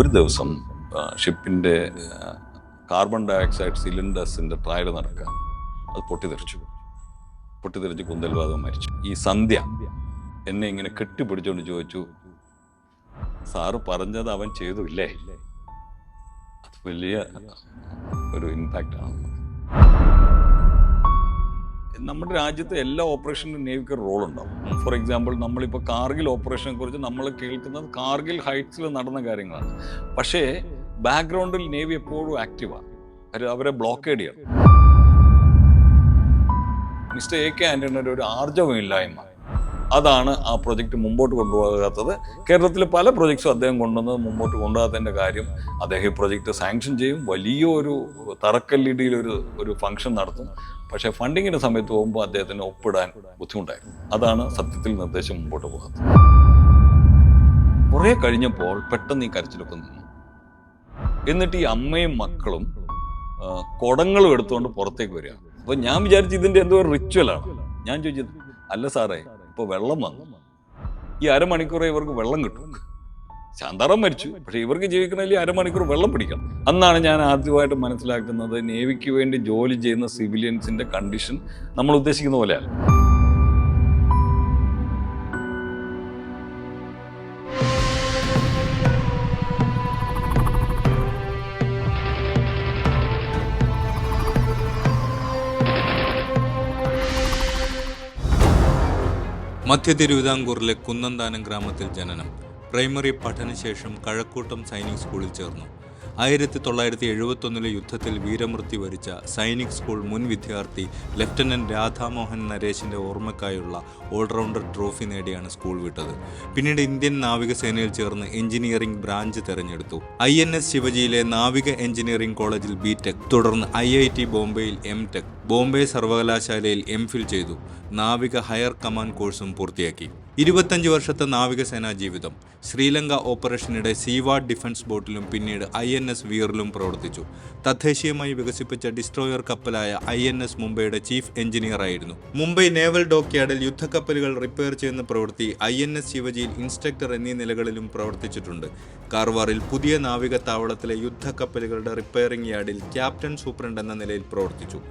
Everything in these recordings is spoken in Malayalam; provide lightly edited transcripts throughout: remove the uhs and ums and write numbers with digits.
ഒരു ദിവസം ഷിപ്പിൻ്റെ കാർബൺ ഡയോക്സൈഡ് സിലിണ്ടേഴ്സിൻ്റെ ട്രയൽ നടക്കുക. അത് പൊട്ടിത്തെറിച്ച് കുന്തൽവാദം മരിച്ചു. ഈ സന്ധ്യ എന്നെ ഇങ്ങനെ കെട്ടിപ്പിടിച്ചുകൊണ്ട് ചോദിച്ചു, സാറ് പറഞ്ഞത് അവൻ ചെയ്തു ഇല്ലേ? അത് വലിയ ഒരു ഇമ്പാക്റ്റാണ്. നമ്മുടെ രാജ്യത്തെ എല്ലാ ഓപ്പറേഷനിലും നേവിക്ക് റോൾ ഉണ്ടാവും. ഫോർ എക്സാമ്പിൾ, നമ്മളിപ്പോൾ കാർഗിൽ ഓപ്പറേഷനെ കുറിച്ച് നമ്മൾ കേൾക്കുന്നത് കാർഗിൽ ഹൈറ്റ്സിൽ നടന്ന കാര്യങ്ങളാണ്. പക്ഷേ ബാക്ക്ഗ്രൗണ്ടിൽ നേവി എപ്പോഴും ആക്റ്റീവാണ്. അവരെ ബ്ലോക്കേഡ് ചെയ്യണം. മിസ്റ്റർ എ കെ ആന്റണിയുടെ ഒരു ആർജവമില്ലായ്മ, അതാണ് ആ പ്രൊജക്റ്റ് മുമ്പോട്ട് കൊണ്ടുപോകാത്തത്. കേരളത്തിലെ പല പ്രൊജക്ട്സും അദ്ദേഹം കൊണ്ടുവന്നത് മുമ്പോട്ട് കൊണ്ടുപോകാത്തതിൻ്റെ കാര്യം, അദ്ദേഹം ഈ പ്രൊജക്റ്റ് സാങ്ഷൻ ചെയ്യും, വലിയൊരു തറക്കല്ലിടിയിൽ ഒരു ഫംഗ്ഷൻ നടത്തും. പക്ഷേ ഫണ്ടിങ്ങിൻ്റെ സമയത്ത് പോകുമ്പോൾ അദ്ദേഹത്തിന് ഒപ്പിടാൻ ബുദ്ധിമുട്ടായിരുന്നു. അതാണ് സത്യത്തിൽ നിർദ്ദേശം മുമ്പോട്ട് പോകാത്തത്. കുറേ കഴിഞ്ഞപ്പോൾ പെട്ടെന്ന് ഈ കരച്ചിലൊക്കെ നിന്നു. എന്നിട്ട് ഈ അമ്മയും മക്കളും കുടങ്ങളും എടുത്തുകൊണ്ട് പുറത്തേക്ക് വരിക. അപ്പോൾ ഞാൻ വിചാരിച്ചു ഇതിൻ്റെ എന്തോ ഒരു റിച്വലാണ്. ഞാൻ ചോദിച്ചത്, അല്ല സാറേ, ഇപ്പോൾ വെള്ളം വന്നു, ഈ അരമണിക്കൂറേ ഇവർക്ക് വെള്ളം കിട്ടും. ശാന്താറാം മരിച്ചു, പക്ഷെ ഇവർക്ക് ജീവിക്കണമെങ്കിൽ അരമണിക്കൂർ വെള്ളം പിടിക്കണം. അന്നാണ് ഞാൻ ആദ്യമായിട്ട് മനസ്സിലാക്കുന്നത്, നേവിക്ക് വേണ്ടി ജോലി ചെയ്യുന്ന സിവിലിയൻസിന്റെ കണ്ടീഷൻ നമ്മൾ ഉദ്ദേശിക്കുന്ന പോലെയല്ല. മധ്യ തിരുവിതാംകൂറിലെ കുന്നന്താനം ഗ്രാമത്തിൽ ജനനം. പ്രൈമറി പഠനശേഷം കഴക്കൂട്ടം സൈനിക് സ്കൂളിൽ ചേർന്നു. 1971 യുദ്ധത്തിൽ വീരമൃത്യു വരിച്ച സൈനിക് സ്കൂൾ മുൻ വിദ്യാർത്ഥി ലഫ്റ്റനന്റ് രാധാമോഹൻ നരേശിന്റെ ഓർമ്മയ്ക്കായുള്ള ഓൾറൗണ്ടർ ട്രോഫി നേടിയാണ് സ്കൂൾ വിട്ടത്. പിന്നീട് ഇന്ത്യൻ നാവികസേനയിൽ ചേർന്ന് എഞ്ചിനീയറിംഗ് ബ്രാഞ്ച് തെരഞ്ഞെടുത്തു. INS ശിവജിയിലെ നാവിക എഞ്ചിനീയറിംഗ് കോളേജിൽ BTech, തുടർന്ന് IIT ബോംബെയിൽ MTech, ബോംബെ സർവകലാശാലയിൽ MPhil ചെയ്തു. നാവിക ഹയർ കമാൻഡ് കോഴ്സും പൂർത്തിയാക്കി. 25 വർഷത്തെ നാവികസേനാ ജീവിതം. ശ്രീലങ്ക ഓപ്പറേഷനിടെ സീവാർഡ് ഡിഫൻസ് ബോട്ടിലും പിന്നീട് INS വീറിലും പ്രവർത്തിച്ചു. തദ്ദേശീയമായി വികസിപ്പിച്ച ഡിസ്ട്രോയർ കപ്പലായ INS മുംബൈയുടെ ചീഫ് എഞ്ചിനീയർ ആയിരുന്നു. മുംബൈ നേവൽ ഡോക്യാർഡിൽ യുദ്ധക്കപ്പലുകൾ റിപ്പയർ ചെയ്യുന്ന പ്രവൃത്തി, INS ശിവജിയിൽ ഇൻസ്ട്രക്ടർ എന്നീ നിലകളിലും പ്രവർത്തിച്ചിട്ടുണ്ട്. കാർവാറിൽ പുതിയ നാവിക താവളത്തിലെ യുദ്ധക്കപ്പലുകളുടെ റിപ്പയറിംഗ് യാർഡിൽ ക്യാപ്റ്റൻ സൂപ്രണ്ട് എന്ന നിലയിൽ പ്രവർത്തിച്ചു.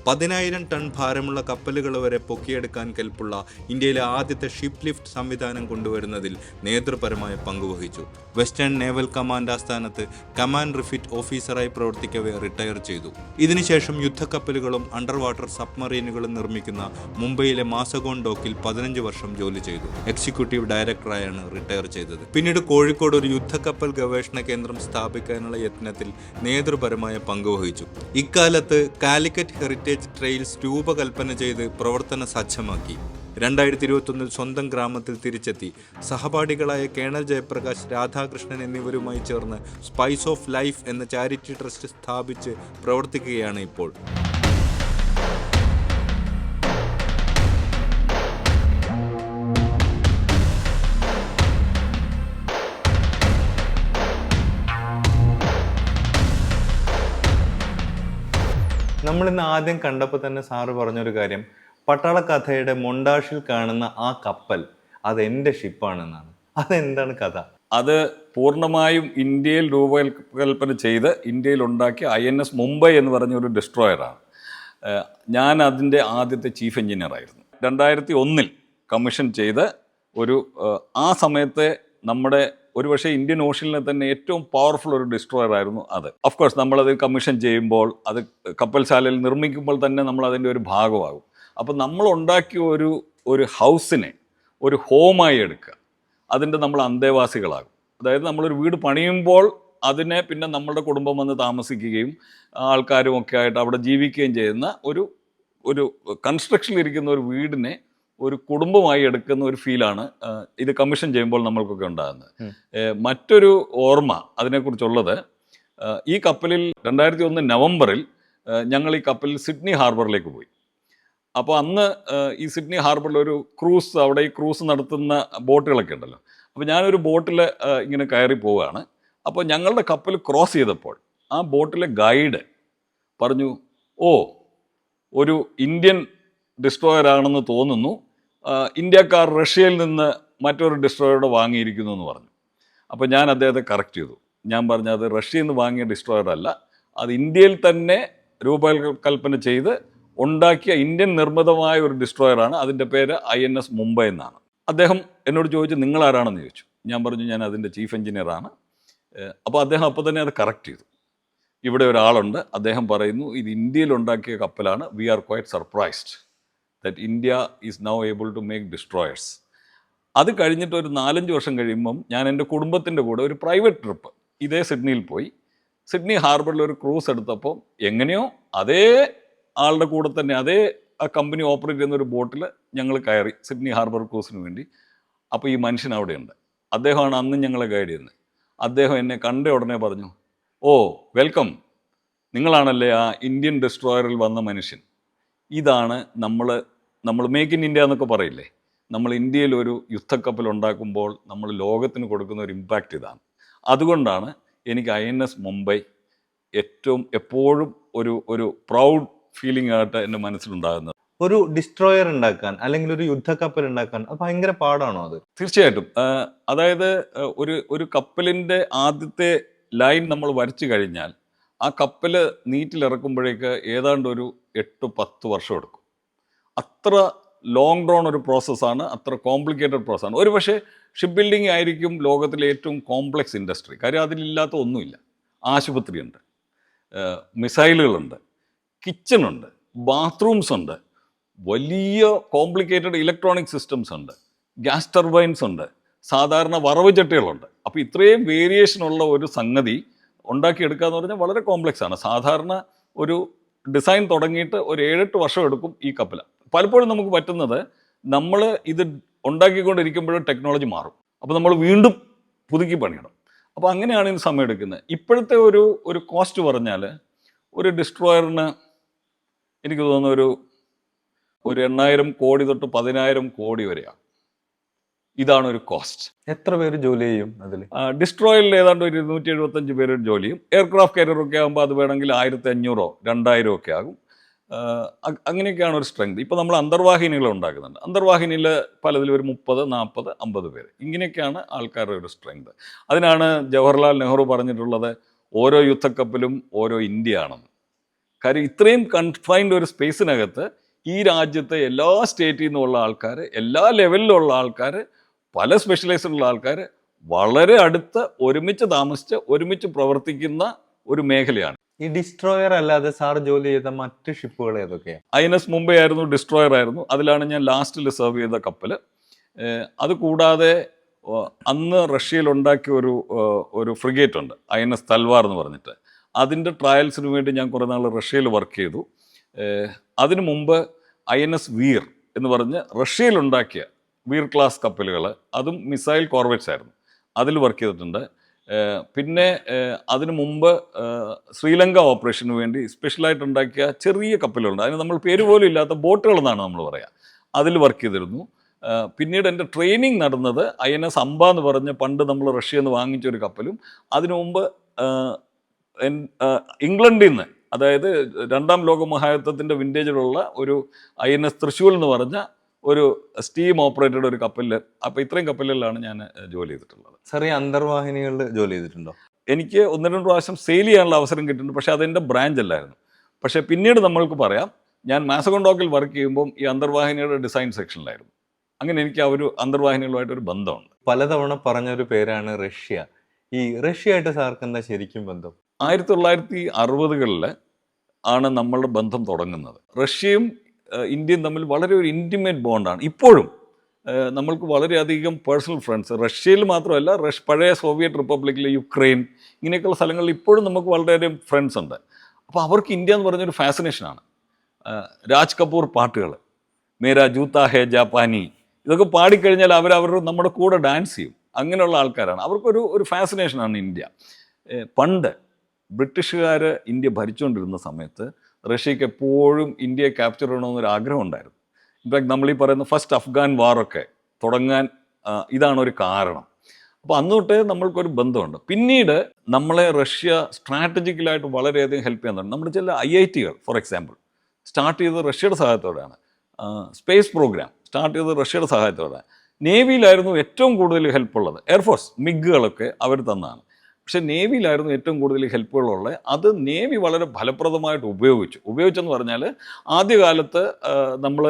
10,000 ടൺ ഭാരമുള്ള കപ്പലുകൾ വരെ പൊക്കിയെടുക്കാൻ കെൽപ്പുള്ള ഇന്ത്യയിലെ ആദ്യത്തെ ഷിപ്പ് ലിഫ്റ്റ് സംവിധാനം കൊണ്ടുവരുന്നതിൽ നേതൃപരമായ പങ്കുവഹിച്ചു. വെസ്റ്റേൺ നേവൽ കമാൻഡ് ആസ്ഥാനത്ത് കമാൻഡ് റിഫിറ്റ് ഓഫീസറായി പ്രവർത്തിക്കവേ റിട്ടയർ ചെയ്തു. ഇതിനുശേഷം യുദ്ധക്കപ്പലുകളും അണ്ടർ വാട്ടർ സബ്മറീനുകളും നിർമ്മിക്കുന്ന മുംബൈയിലെ മാസഗോൺ ഡോക്കിൽ 15 വർഷം ജോലി ചെയ്തു. എക്സിക്യൂട്ടീവ് ഡയറക്ടറായാണ് റിട്ടയർ ചെയ്തത്. പിന്നീട് കോഴിക്കോട് ഒരു യുദ്ധക്കപ്പൽ ഗവേഷണ കേന്ദ്രം സ്ഥാപിക്കാനുള്ള യത്നത്തിൽ നേതൃപരമായ പങ്കുവഹിച്ചു. ഇക്കാലത്ത് കാലിക്കറ്റ് ഹെറിറ്റേജ് ട്രെയിൽസ് രൂപകൽപ്പന ചെയ്ത് പ്രവർത്തന സജ്ജമാക്കി. 2021 സ്വന്തം ഗ്രാമത്തിൽ തിരിച്ചെത്തി. സഹപാഠികളായ കേണൽ ജയപ്രകാശ്, രാധാകൃഷ്ണൻ എന്നിവരുമായി ചേർന്ന് സ്പൈസ് ഓഫ് ലൈഫ് എന്ന ചാരിറ്റി ട്രസ്റ്റ് സ്ഥാപിച്ച് പ്രവർത്തിക്കുകയാണ് ഇപ്പോൾ. നമ്മളിന്ന് ആദ്യം കണ്ടപ്പോൾ തന്നെ സാറ് പറഞ്ഞൊരു കാര്യം, പട്ടാള കഥയുടെ മൊണ്ടാഷിൽ കാണുന്ന ആ കപ്പൽ അത് എൻ്റെ ഷിപ്പാണെന്നാണ്. അതെന്താണ് കഥ? അത് പൂർണ്ണമായും ഇന്ത്യയിൽ രൂപകൽപ്പന ചെയ്ത് ഇന്ത്യയിൽ ഉണ്ടാക്കിയ INS മുംബൈ എന്ന് പറഞ്ഞ ഒരു ഡിസ്ട്രോയറാണ്. ഞാൻ അതിൻ്റെ ആദ്യത്തെ ചീഫ് എഞ്ചിനീയർ ആയിരുന്നു. 2001 കമ്മീഷൻ ചെയ്ത് ആ സമയത്തെ നമ്മുടെ ഒരുപക്ഷെ ഇന്ത്യൻ ഓഷ്യനിലെ തന്നെ ഏറ്റവും പവർഫുൾ ഒരു ഡിസ്ട്രോയർ ആയിരുന്നു അത്. ഓഫ്കോഴ്സ് നമ്മളത് കമ്മീഷൻ ചെയ്യുമ്പോൾ, അത് കപ്പൽശാലയിൽ നിർമ്മിക്കുമ്പോൾ തന്നെ നമ്മൾ അതിൻ്റെ ഒരു ഭാഗമാകും. അപ്പോൾ നമ്മൾ ഉണ്ടാക്കിയ ഒരു ഹൗസിനെ ഒരു ഹോമായി എടുക്കുക, അതിൻ്റെ നമ്മൾ അന്തേവാസികളാകും. അതായത് നമ്മളൊരു വീട് പണിയുമ്പോൾ അതിനെ പിന്നെ നമ്മളുടെ കുടുംബം വന്ന് താമസിക്കുകയും ആൾക്കാരും ഒക്കെ ആയിട്ട് അവിടെ ജീവിക്കുകയും ചെയ്യുന്ന ഒരു കൺസ്ട്രക്ഷനിലിരിക്കുന്ന ഒരു വീടിനെ ഒരു കുടുംബമായി എടുക്കുന്ന ഒരു ഫീലാണ് ഇത് കമ്മീഷൻ ചെയ്യുമ്പോൾ നമ്മൾക്കൊക്കെ ഉണ്ടാകുന്നത്. മറ്റൊരു ഓർമ്മ അതിനെക്കുറിച്ചുള്ളത്, ഈ കപ്പലിൽ 2001 നവംബറിൽ ഞങ്ങൾ ഈ കപ്പലിൽ സിഡ്നി ഹാർബറിലേക്ക് പോയി. അപ്പോൾ അന്ന് ഈ സിഡ്നി ഹാർബറിൽ ഒരു ക്രൂസ്, അവിടെ ഈ ക്രൂസ് നടത്തുന്ന ബോട്ടുകളൊക്കെ ഉണ്ടല്ലോ. അപ്പോൾ ഞാനൊരു ബോട്ടിൽ ഇങ്ങനെ കയറി പോവുകയാണ്. അപ്പോൾ ഞങ്ങളുടെ കപ്പൽ ക്രോസ് ചെയ്തപ്പോൾ ആ ബോട്ടിലെ ഗൈഡ് പറഞ്ഞു, ഒരു ഇന്ത്യൻ ഡിസ്ട്രോയർ ആണെന്ന് തോന്നുന്നു, ഇന്ത്യക്കാർ റഷ്യയിൽ നിന്ന് മറ്റൊരു ഡിസ്ട്രോയറുടെ വാങ്ങിയിരിക്കുന്നു എന്ന് പറഞ്ഞു. അപ്പോൾ ഞാൻ അദ്ദേഹത്തെ കറക്റ്റ് ചെയ്തു. ഞാൻ പറഞ്ഞ അത് റഷ്യയിൽ നിന്ന് വാങ്ങിയ ഡിസ്ട്രോയർ അല്ല, അത് ഇന്ത്യയിൽ തന്നെ രൂപകൽപ്പന ചെയ്ത് ഉണ്ടാക്കിയ ഇന്ത്യൻ നിർമ്മിതമായ ഒരു ഡിസ്ട്രോയറാണ്. അതിൻ്റെ പേര് INS മുംബൈ എന്നാണ്. അദ്ദേഹം എന്നോട് ചോദിച്ചു നിങ്ങളാരാണെന്ന് ചോദിച്ചു. ഞാൻ പറഞ്ഞു ഞാൻ അതിൻ്റെ ചീഫ് എഞ്ചിനീയറാണ്. അപ്പോൾ അദ്ദേഹം അപ്പോൾ തന്നെ അത് കറക്റ്റ് ചെയ്തു. ഇവിടെ ഒരാളുണ്ട്, അദ്ദേഹം പറയുന്നു ഇത് ഇന്ത്യയിൽ ഉണ്ടാക്കിയ കപ്പലാണ്. We are quite surprised that India is now able to make destroyers. അത് കഴിഞ്ഞിട്ട് ഒരു 4-5 വർഷം കഴിയുമ്പം ഞാൻ എൻ്റെ കുടുംബത്തിൻ്റെ കൂടെ ഒരു പ്രൈവറ്റ് ട്രിപ്പ് ഇതേ സിഡ്നിയിൽ പോയി. സിഡ്നി ഹാർബറിൽ ഒരു ക്രൂസ് എടുത്തപ്പോൾ എങ്ങനെയോ അതേ ആളുടെ കൂടെ തന്നെ അതേ ആ കമ്പനി ഓപ്പറേറ്റ് ചെയ്യുന്ന ഒരു ബോട്ടിൽ ഞങ്ങൾ കയറി സിഡ്നി ഹാർബർ ക്രൂസിന് വേണ്ടി. അപ്പോൾ ഈ മനുഷ്യൻ അവിടെയുണ്ട്. അദ്ദേഹമാണ് അന്ന് ഞങ്ങളെ ഗൈഡ് ചെയ്യുന്നത്. അദ്ദേഹം എന്നെ കണ്ട ഉടനെ പറഞ്ഞു, ഓ വെൽക്കം, നിങ്ങളാണല്ലേ ആ ഇന്ത്യൻ ഡിസ്ട്രോയറിൽ വന്ന മനുഷ്യൻ. ഇതാണ് നമ്മൾ മേക്ക് ഇൻ ഇന്ത്യ എന്നൊക്കെ പറയില്ലേ, നമ്മൾ ഇന്ത്യയിൽ ഒരു യുദ്ധക്കപ്പൽ ഉണ്ടാക്കുമ്പോൾ നമ്മൾ ലോകത്തിന് കൊടുക്കുന്ന ഒരു ഇമ്പാക്റ്റ് ഇതാണ്. അതുകൊണ്ടാണ് എനിക്ക് INS മുംബൈ എപ്പോഴും ഒരു പ്രൗഡ് ഫീലിംഗ് ആയിട്ട് എൻ്റെ മനസ്സിലുണ്ടാകുന്നത്. ഒരു ഡിസ്ട്രോയർ ഉണ്ടാക്കാൻ അല്ലെങ്കിൽ ഒരു യുദ്ധക്കപ്പൽ ഉണ്ടാക്കാൻ അത് ഭയങ്കര പാടാണോ? അത് തീർച്ചയായിട്ടും. അതായത് ഒരു കപ്പലിൻ്റെ ആദ്യത്തെ ലൈൻ നമ്മൾ വരച്ചു കഴിഞ്ഞാൽ ആ കപ്പൽ നീറ്റിലിറക്കുമ്പോഴേക്ക് ഏതാണ്ട് ഒരു 8-10 വർഷം എടുക്കും. അത്ര ലോങ് ഡ്രോൺ ഒരു പ്രോസസ്സാണ്, അത്ര കോംപ്ലിക്കേറ്റഡ് പ്രോസസ്സാണ്. ഒരു പക്ഷേ ഷിപ്പ് ബിൽഡിംഗ് ആയിരിക്കും ലോകത്തിലെ ഏറ്റവും കോംപ്ലക്സ് ഇൻഡസ്ട്രി. കാര്യം അതിലില്ലാത്ത ഒന്നുമില്ല. ആശുപത്രിയുണ്ട്, മിസൈലുകളുണ്ട്, കിച്ചണുണ്ട്, ബാത്റൂംസ് ഉണ്ട്, വലിയ കോംപ്ലിക്കേറ്റഡ് ഇലക്ട്രോണിക് സിസ്റ്റംസ് ഉണ്ട്, ഗ്യാസ് ടർബൈൻസ് ഉണ്ട്, സാധാരണ വറവ് ചട്ടികളുണ്ട്. അപ്പോൾ ഇത്രയും വേരിയേഷനുള്ള ഒരു സംഗതി ഉണ്ടാക്കിയെടുക്കുക എന്ന് പറഞ്ഞാൽ വളരെ കോംപ്ലക്സ് ആണ്. സാധാരണ ഒരു ഡിസൈൻ തുടങ്ങിയിട്ട് ഒരു 7-8 വർഷം എടുക്കും ഈ കപ്പൽ. പലപ്പോഴും നമുക്ക് പറ്റുന്നത് നമ്മൾ ഇത് ഉണ്ടാക്കിക്കൊണ്ടിരിക്കുമ്പോഴും ടെക്നോളജി മാറും. അപ്പോൾ നമ്മൾ വീണ്ടും പുതുക്കി പണിയണം. അപ്പോൾ അങ്ങനെയാണ് ഇതിന് സമയം എടുക്കുന്നത്. ഇപ്പോഴത്തെ ഒരു കോസ്റ്റ് പറഞ്ഞാൽ ഒരു ഡിസ്ട്രോയറിന് എനിക്ക് തോന്നുന്നു ഒരു 8,000 കോടി തൊട്ട് 10,000 കോടി വരെയാണ്. ഇതാണ് ഒരു കോസ്റ്റ്. എത്ര പേര് ജോലി ചെയ്യും അതിൽ? ഡിസ്ട്രോയറിൽ ഏതാണ്ട് ഒരു 275 പേര് ജോലി ചെയ്യും. എയർക്രാഫ്റ്റ് കാരിയറൊക്കെ ആകുമ്പോൾ അത് വേണമെങ്കിൽ 1,500 2,000 ഒക്കെ ആകും. അങ്ങനെയൊക്കെയാണ് ഒരു സ്ട്രെങ്ത്. ഇപ്പോൾ നമ്മൾ അന്തർവാഹിനികൾ ഉണ്ടാക്കുന്നുണ്ട്. അന്തർവാഹിനിയിൽ പലതിൽ ഒരു 30, 40, 50 പേര്, ഇങ്ങനെയൊക്കെയാണ് ആൾക്കാരുടെ ഒരു സ്ട്രെങ്ത്. അതിനാണ് ജവഹർലാൽ നെഹ്റു പറഞ്ഞിട്ടുള്ളത് ഓരോ യുദ്ധക്കപ്പലും ഓരോ ഇന്ത്യ ആണെന്ന്. കാര്യം ഇത്രയും കൺഫൈൻഡ് ഒരു സ്പേസിനകത്ത് ഈ രാജ്യത്തെ എല്ലാ സ്റ്റേറ്റിൽ നിന്നുള്ള ആൾക്കാർ, എല്ലാ ലെവലിലുള്ള ആൾക്കാർ, പല സ്പെഷ്യലൈസ്ഡുള്ള ആൾക്കാർ വളരെ അടുത്ത് ഒരുമിച്ച് താമസിച്ച് ഒരുമിച്ച് പ്രവർത്തിക്കുന്ന ഒരു മേഖലയാണ്. ഈ ഡിസ്ട്രോയർ അല്ലാതെ സാർ ജോലി ചെയ്ത മറ്റ് ഷിപ്പുകൾ ഏതൊക്കെയാണ്? INS മുംബൈ ആയിരുന്നു, ഡിസ്ട്രോയർ ആയിരുന്നു. അതിലാണ് ഞാൻ ലാസ്റ്റിൽ സെർവ് ചെയ്ത കപ്പൽ. അതുകൂടാതെ അന്ന് റഷ്യയിൽ ഉണ്ടാക്കിയ ഒരു ഫ്രിഗേറ്റ് ഉണ്ട്, INS തൽവാർ എന്ന് പറഞ്ഞിട്ട്. അതിൻ്റെ ട്രയൽസിന് വേണ്ടി ഞാൻ കുറേ നാൾ റഷ്യയിൽ വർക്ക് ചെയ്തു. അതിനു മുമ്പ് INS വീർ എന്ന് പറഞ്ഞ് റഷ്യയിലുണ്ടാക്കിയ വീർ ക്ലാസ് കപ്പലുകൾ, അതും മിസൈൽ കോർവെറ്റ്സ് ആയിരുന്നു, അതിൽ വർക്ക് ചെയ്തിട്ടുണ്ട്. പിന്നെ അതിനു മുമ്പ് ശ്രീലങ്ക ഓപ്പറേഷന് വേണ്ടി സ്പെഷ്യലായിട്ട് ഉണ്ടാക്കിയ ചെറിയ കപ്പലുകളുണ്ട്, അതിന് നമ്മൾ പേര് പോലും ഇല്ലാത്ത ബോട്ടുകൾ എന്നാണ് നമ്മൾ പറയുക, അതിൽ വർക്ക് ചെയ്തിരുന്നു. പിന്നീട് എൻ്റെ ട്രെയിനിങ് നടന്നത് INS അംബ എന്ന് പറഞ്ഞ് പണ്ട് നമ്മൾ റഷ്യയിൽ നിന്ന് വാങ്ങിച്ചൊരു കപ്പലും, അതിനു മുമ്പ് ഇംഗ്ലണ്ടിൽ നിന്ന്, അതായത് 2ാം ലോക മഹായുദ്ധത്തിൻ്റെ വിൻറ്റേജിലുള്ള ഒരു INS തൃശ്ശൂൽ എന്ന് പറഞ്ഞ ഒരു സ്റ്റീം ഓപ്പറേറ്റഡ് ഒരു കപ്പലിൽ. അപ്പോൾ ഇത്രയും കപ്പലുകളിലാണ് ഞാൻ ജോലി ചെയ്തിട്ടുള്ളത്. സാർ ഈ അന്തർവാഹിനികളിൽ ജോലി ചെയ്തിട്ടുണ്ടോ? എനിക്ക് 1-2 പ്രാവശ്യം സെയിൽ ചെയ്യാനുള്ള അവസരം കിട്ടിയിട്ടുണ്ട്, പക്ഷേ അതെൻ്റെ ബ്രാഞ്ച് അല്ലായിരുന്നു. പക്ഷേ പിന്നീട് നമ്മൾക്ക് പറയാം, ഞാൻ മാസഗോണ്ടോക്കിൽ വർക്ക് ചെയ്യുമ്പം ഈ അന്തർവാഹിനിയുടെ ഡിസൈൻ സെക്ഷനിലായിരുന്നു. അങ്ങനെ എനിക്ക് ആ ഒരു അന്തർവാഹിനികളുമായിട്ടൊരു ബന്ധമുണ്ട്. പലതവണ പറഞ്ഞൊരു പേരാണ് റഷ്യ. ഈ റഷ്യയായിട്ട് സാർക്ക് എന്താ ശരിക്കും ബന്ധം? 1960കളിൽ ആണ് നമ്മളുടെ ബന്ധം തുടങ്ങുന്നത്. റഷ്യയും ഇന്ത്യയും തമ്മിൽ വളരെ ഒരു ഇൻറ്റിമേറ്റ് ബോണ്ടാണ്. ഇപ്പോഴും നമ്മൾക്ക് വളരെയധികം പേഴ്സണൽ ഫ്രണ്ട്സ്, റഷ്യയിൽ മാത്രമല്ല പഴയ സോവിയറ്റ് റിപ്പബ്ലിക്കിലെ യുക്രൈൻ ഇങ്ങനെയൊക്കെയുള്ള സ്ഥലങ്ങളിൽ ഇപ്പോഴും നമുക്ക് വളരെയധികം ഫ്രണ്ട്സ് ഉണ്ട്. അപ്പോൾ അവർക്ക് ഇന്ത്യ എന്ന് പറഞ്ഞൊരു ഫാസിനേഷനാണ്. രാജ് കപൂർ പാട്ടുകൾ, മേരാ ജൂത്ത ഹേ ജാപ്പാനി, ഇതൊക്കെ പാടിക്കഴിഞ്ഞാൽ അവരവർ നമ്മുടെ കൂടെ ഡാൻസ് ചെയ്യും. അങ്ങനെയുള്ള ആൾക്കാരാണ്. അവർക്കൊരു ഫാസിനേഷനാണ് ഇന്ത്യ. പണ്ട് ബ്രിട്ടീഷുകാർ ഇന്ത്യ ഭരിച്ചുകൊണ്ടിരുന്ന സമയത്ത് റഷ്യക്ക് എപ്പോഴും ഇന്ത്യയെ ക്യാപ്ചർ ചെയ്യണമെന്നൊരു ആഗ്രഹം ഉണ്ടായിരുന്നു. ഇൻഫാക്ട് നമ്മൾ ഈ പറയുന്ന ഫസ്റ്റ് അഫ്ഗാൻ വാറൊക്കെ തുടങ്ങാൻ ഇതാണ് ഒരു കാരണം. അപ്പോൾ അന്ന് തൊട്ടേ നമ്മൾക്കൊരു ബന്ധമുണ്ട്. പിന്നീട് നമ്മളെ റഷ്യ സ്ട്രാറ്റജിക്കലായിട്ട് വളരെയധികം ഹെൽപ്പ് ചെയ്യുന്നുണ്ട്. നമ്മുടെ ചില IITകൾ ഫോർ എക്സാമ്പിൾ സ്റ്റാർട്ട് ചെയ്തത് റഷ്യയുടെ സഹായത്തോടെയാണ്. സ്പേസ് പ്രോഗ്രാം സ്റ്റാർട്ട് ചെയ്തത് റഷ്യയുടെ സഹായത്തോടെ. നേവിയിലായിരുന്നു ഏറ്റവും കൂടുതൽ ഹെൽപ്പുള്ളത്. എയർഫോഴ്സ് മിഗുകളൊക്കെ അവർ തന്നാണ്. പക്ഷേ നേവിയിലായിരുന്നു ഏറ്റവും കൂടുതൽ ഹെൽപ്പുകളുള്ളത്. അത് നേവി വളരെ ഫലപ്രദമായിട്ട് ഉപയോഗിച്ചെന്ന് പറഞ്ഞാൽ ആദ്യകാലത്ത് നമ്മൾ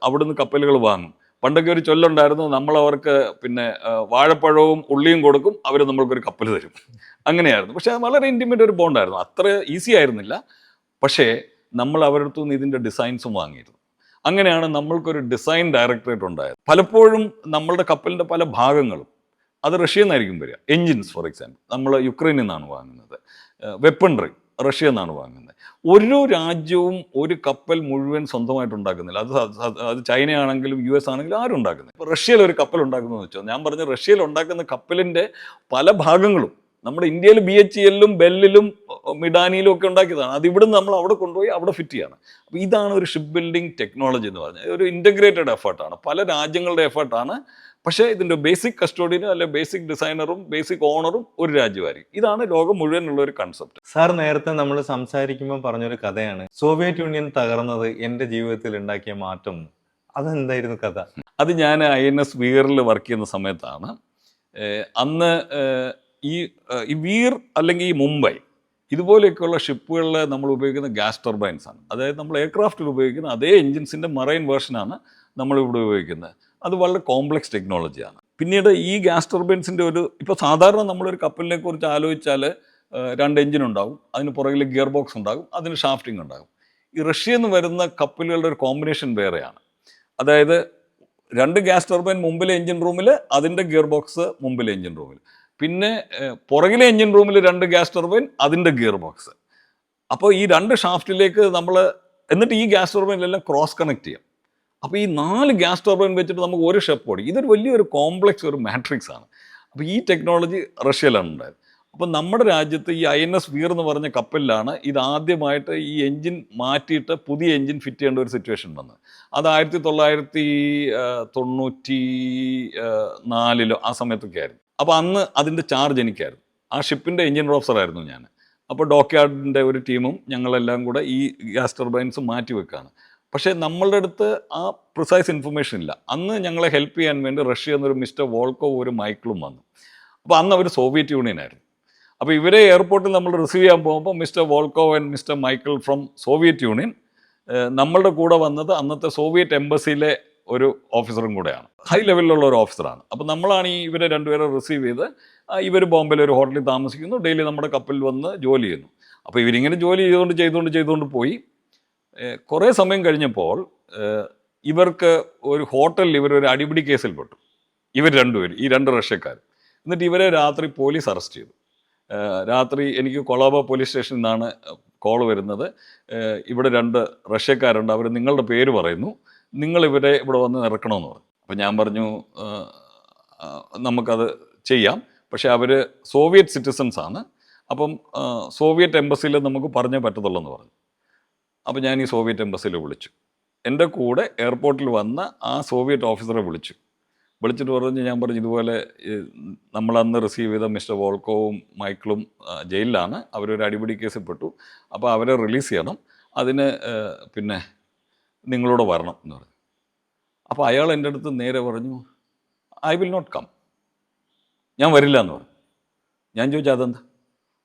അവിടുന്ന് കപ്പലുകൾ വാങ്ങും. പണ്ടൊക്കെ ഒരു ചൊല്ലുണ്ടായിരുന്നു, നമ്മളവർക്ക് പിന്നെ വാഴപ്പഴവും ഉള്ളിയും കൊടുക്കും, അവർ നമ്മൾക്കൊരു കപ്പൽ തരും. അങ്ങനെയായിരുന്നു. പക്ഷേ അത് വളരെ ഇൻറ്റിമേറ്റ് ഒരു ബോണ്ടായിരുന്നു. അത്ര ഈസി ആയിരുന്നില്ല. പക്ഷേ നമ്മൾ അവരുടെ അടുത്തു നിന്ന് ഇതിൻ്റെ ഡിസൈൻസും വാങ്ങിയിരുന്നു. അങ്ങനെയാണ് നമ്മൾക്കൊരു ഡിസൈൻ ഡയറക്ടറേറ്റ് ഉണ്ടായത്. പലപ്പോഴും നമ്മളുടെ കപ്പലിൻ്റെ പല ഭാഗങ്ങളും അത് റഷ്യയിൽ നിന്നായിരിക്കും വരിക. എൻജിൻസ് ഫോർ എക്സാമ്പിൾ നമ്മൾ യുക്രൈനിൽ നിന്നാണ് വാങ്ങുന്നത്. വെപ്പൺറി റഷ്യയിൽ നിന്നാണ് വാങ്ങുന്നത്. ഒരു രാജ്യവും ഒരു കപ്പൽ മുഴുവൻ സ്വന്തമായിട്ട് ഉണ്ടാക്കുന്നില്ല. അത് ചൈനയാണെങ്കിലും US ആണെങ്കിലും ആരും ഉണ്ടാക്കുന്നില്ല. ഇപ്പോൾ റഷ്യയിൽ ഒരു കപ്പൽ ഉണ്ടാക്കുന്നതെന്ന് വെച്ചാൽ, ഞാൻ പറഞ്ഞ റഷ്യയിൽ ഉണ്ടാക്കുന്ന കപ്പലിൻ്റെ പല ഭാഗങ്ങളും നമ്മുടെ ഇന്ത്യയിൽ BHEL-ലും ബെല്ലിലും മിഡാനിയിലും ഒക്കെ ഉണ്ടാക്കിയതാണ്. അത് ഇവിടുന്ന് നമ്മൾ അവിടെ കൊണ്ടുപോയി അവിടെ ഫിറ്റ് ചെയ്യണം. അപ്പോൾ ഇതാണ് ഒരു ഷിപ്പ് ബിൽഡിംഗ് ടെക്നോളജി എന്ന് പറഞ്ഞാൽ. ഒരു ഇൻ്റഗ്രേറ്റഡ് എഫേർട്ടാണ്, പല രാജ്യങ്ങളുടെ എഫേർട്ടാണ്. പക്ഷേ ഇതിൻ്റെ ബേസിക് കസ്റ്റോഡിയനും അല്ലെ ബേസിക് ഡിസൈനറും ബേസിക് ഓണറും ഒരു രാജ്യമായിരിക്കും. ഇതാണ് ലോകം മുഴുവനുള്ള ഒരു കൺസെപ്റ്റ്. സാർ നേരത്തെ നമ്മൾ സംസാരിക്കുമ്പോൾ പറഞ്ഞൊരു കഥയാണ്, സോവിയറ്റ് യൂണിയൻ തകർന്നത് എൻ്റെ ജീവിതത്തിൽ ഉണ്ടാക്കിയ മാറ്റം. അതെന്തായിരുന്നു കഥ? അത് ഞാൻ INS വീറിൽ വർക്ക് ചെയ്യുന്ന സമയത്താണ്. അന്ന് ഈ വീർ അല്ലെങ്കിൽ ഈ മുംബൈ ഇതുപോലെയൊക്കെയുള്ള ഷിപ്പുകളിൽ നമ്മൾ ഉപയോഗിക്കുന്ന ഗ്യാസ് ടർബൈൻസ് ആണ്. അതായത് നമ്മൾ എയർക്രാഫ്റ്റിൽ ഉപയോഗിക്കുന്ന അതേ എൻജിൻസിൻ്റെ മറൈൻ വേർഷനാണ് നമ്മളിവിടെ ഉപയോഗിക്കുന്നത്. അത് വളരെ കോംപ്ലക്സ് ടെക്നോളജിയാണ്. പിന്നീട് ഈ ഗ്യാസ് ടർബൈൻസിൻ്റെ ഇപ്പോൾ സാധാരണ നമ്മളൊരു കപ്പലിനെ കുറിച്ച് ആലോചിച്ചാൽ 2 എഞ്ചിൻ ഉണ്ടാകും, അതിന് പുറകിൽ ഗിയർ ബോക്സ് ഉണ്ടാകും, അതിന് ഷാഫ്റ്റിംഗ് ഉണ്ടാകും. ഈ റഷ്യയിൽ നിന്ന് വരുന്ന കപ്പലുകളുടെ ഒരു കോമ്പിനേഷൻ വേറെയാണ്. അതായത് 2 ഗ്യാസ് ടർബൈൻ മുമ്പിലെ എഞ്ചിൻ റൂമിൽ, അതിൻ്റെ ഗിയർ ബോക്സ് മുമ്പിലെ എഞ്ചിൻ റൂമിൽ, പിന്നെ പുറകിലെ എഞ്ചിൻ റൂമിൽ 2 ഗ്യാസ് ടർബൈൻ, അതിൻ്റെ ഗിയർ ബോക്സ്. അപ്പോൾ ഈ 2 ഷാഫ്റ്റിലേക്ക് എന്നിട്ട് ഈ ഗ്യാസ് ടർബൈനിലെല്ലാം ക്രോസ് കണക്ട് ചെയ്യാം. അപ്പോൾ ഈ 4 ഗ്യാസ് ടർബൈൻ വെച്ചിട്ട് നമുക്ക് ഒരു ഷെപ്പ് ഓടി. ഇതൊരു വലിയൊരു കോംപ്ലക്സ് ഒരു മാട്രിക്സ് ആണ്. അപ്പോൾ ഈ ടെക്നോളജി റഷ്യയിലാണ് ഉണ്ടായത്. അപ്പോൾ നമ്മുടെ രാജ്യത്ത് ഈ INS വീർ എന്ന് പറഞ്ഞ കപ്പലിലാണ് ഇത് ആദ്യമായിട്ട് ഈ എൻജിൻ മാറ്റിയിട്ട് പുതിയ എൻജിൻ ഫിറ്റ് ചെയ്യേണ്ട ഒരു സിറ്റുവേഷൻ വന്നത്. അത് 1994 ആ സമയത്തൊക്കെ ആയിരുന്നു. അപ്പോൾ അന്ന് അതിൻ്റെ ചാർജ് എനിക്കായിരുന്നു. ആ ഷിപ്പിൻ്റെ എൻജിൻ ഓഫീസറായിരുന്നു ഞാൻ. അപ്പോൾ ഡോക്യാർഡിൻ്റെ ഒരു ടീമും ഞങ്ങളെല്ലാം കൂടെ ഈ ഗ്യാസ് ടർബൈൻസ് മാറ്റി വെക്കുകയാണ്. പക്ഷേ നമ്മളുടെ അടുത്ത് ആ പ്രിസൈസ് ഇൻഫർമേഷൻ ഇല്ല. അന്ന് ഞങ്ങളെ ഹെൽപ്പ് ചെയ്യാൻ വേണ്ടി റഷ്യ എന്നൊരു മിസ്റ്റർ വോൾക്കോവ് ഒരു മൈക്കിളും വന്നു. അപ്പോൾ അന്ന് അവർ സോവിയറ്റ് യൂണിയൻ ആയിരുന്നു. അപ്പോൾ ഇവരെ എയർപോർട്ടിൽ നമ്മൾ റിസീവ് ചെയ്യാൻ പോകുമ്പോൾ mister Volkov and mister Michael from Soviet Union നമ്മളുടെ കൂടെ വന്നത് അന്നത്തെ സോവിയറ്റ് എംബസിയിലെ ഒരു ഓഫീസറും കൂടെയാണ്. ഹൈ ലെവലിലുള്ള ഒരു ഓഫീസറാണ്. അപ്പോൾ നമ്മളാണ് ഇവരെ രണ്ടുപേരെ റിസീവ് ചെയ്ത് ഇവർ ബോംബെയിൽ ഒരു ഹോട്ടലിൽ താമസിക്കുന്നു, ഡെയിലി നമ്മുടെ കപ്പലിൽ വന്ന് ജോലി ചെയ്യുന്നു. അപ്പോൾ ഇവരിങ്ങനെ ജോലി ചെയ്തുകൊണ്ട് പോയി. കുറേ സമയം കഴിഞ്ഞപ്പോൾ ഇവർക്ക് ഒരു ഹോട്ടലിൽ ഇവരൊരു അടിപിടി കേസിൽ പെട്ടു. ഇവർ രണ്ടുപേരും, ഈ 2 റഷ്യക്കാർ. എന്നിട്ട് ഇവരെ രാത്രി പോലീസ് അറസ്റ്റ് ചെയ്തു. രാത്രി എനിക്ക് കൊളാബ പോലീസ് സ്റ്റേഷനിൽ നിന്നാണ് കോൾ വരുന്നത്. ഇവിടെ 2 റഷ്യക്കാരുണ്ട്, അവർ നിങ്ങളുടെ പേര് പറയുന്നു, നിങ്ങളിവരെ ഇവിടെ വന്ന് ഇറക്കണമെന്ന് പറഞ്ഞു. അപ്പം ഞാൻ പറഞ്ഞു നമുക്കത് ചെയ്യാം, പക്ഷേ അവർ സോവിയറ്റ് സിറ്റിസൺസ് ആണ്, അപ്പം സോവിയറ്റ് എംബസിയിൽ നമുക്ക് പറഞ്ഞേ പറ്റത്തുള്ളൂ എന്ന് പറഞ്ഞു. അപ്പോൾ ഞാൻ ഈ സോവിയറ്റ് എംബസിയിൽ വിളിച്ചു. എൻ്റെ കൂടെ എയർപോർട്ടിൽ വന്ന ആ സോവിയറ്റ് ഓഫീസറെ വിളിച്ചിട്ട് ഞാൻ പറഞ്ഞു ഇതുപോലെ നമ്മളന്ന് റിസീവ് ചെയ്ത മിസ്റ്റർ വോൾക്കോവും മൈക്കിളും ജയിലിലാണ്, അവരൊരു അടിപിടി കേസിൽ പെട്ടു, അപ്പോൾ അവരെ റിലീസ് ചെയ്യണം, അതിന് പിന്നെ നിങ്ങളോട് വരണം എന്ന് പറഞ്ഞു. അപ്പോൾ അയാൾ എൻ്റെ അടുത്ത് നേരെ പറഞ്ഞു ഐ വിൽ നോട്ട് കം, ഞാൻ വരില്ല എന്ന് പറഞ്ഞു. ഞാൻ ചോദിച്ചു അതെന്താ?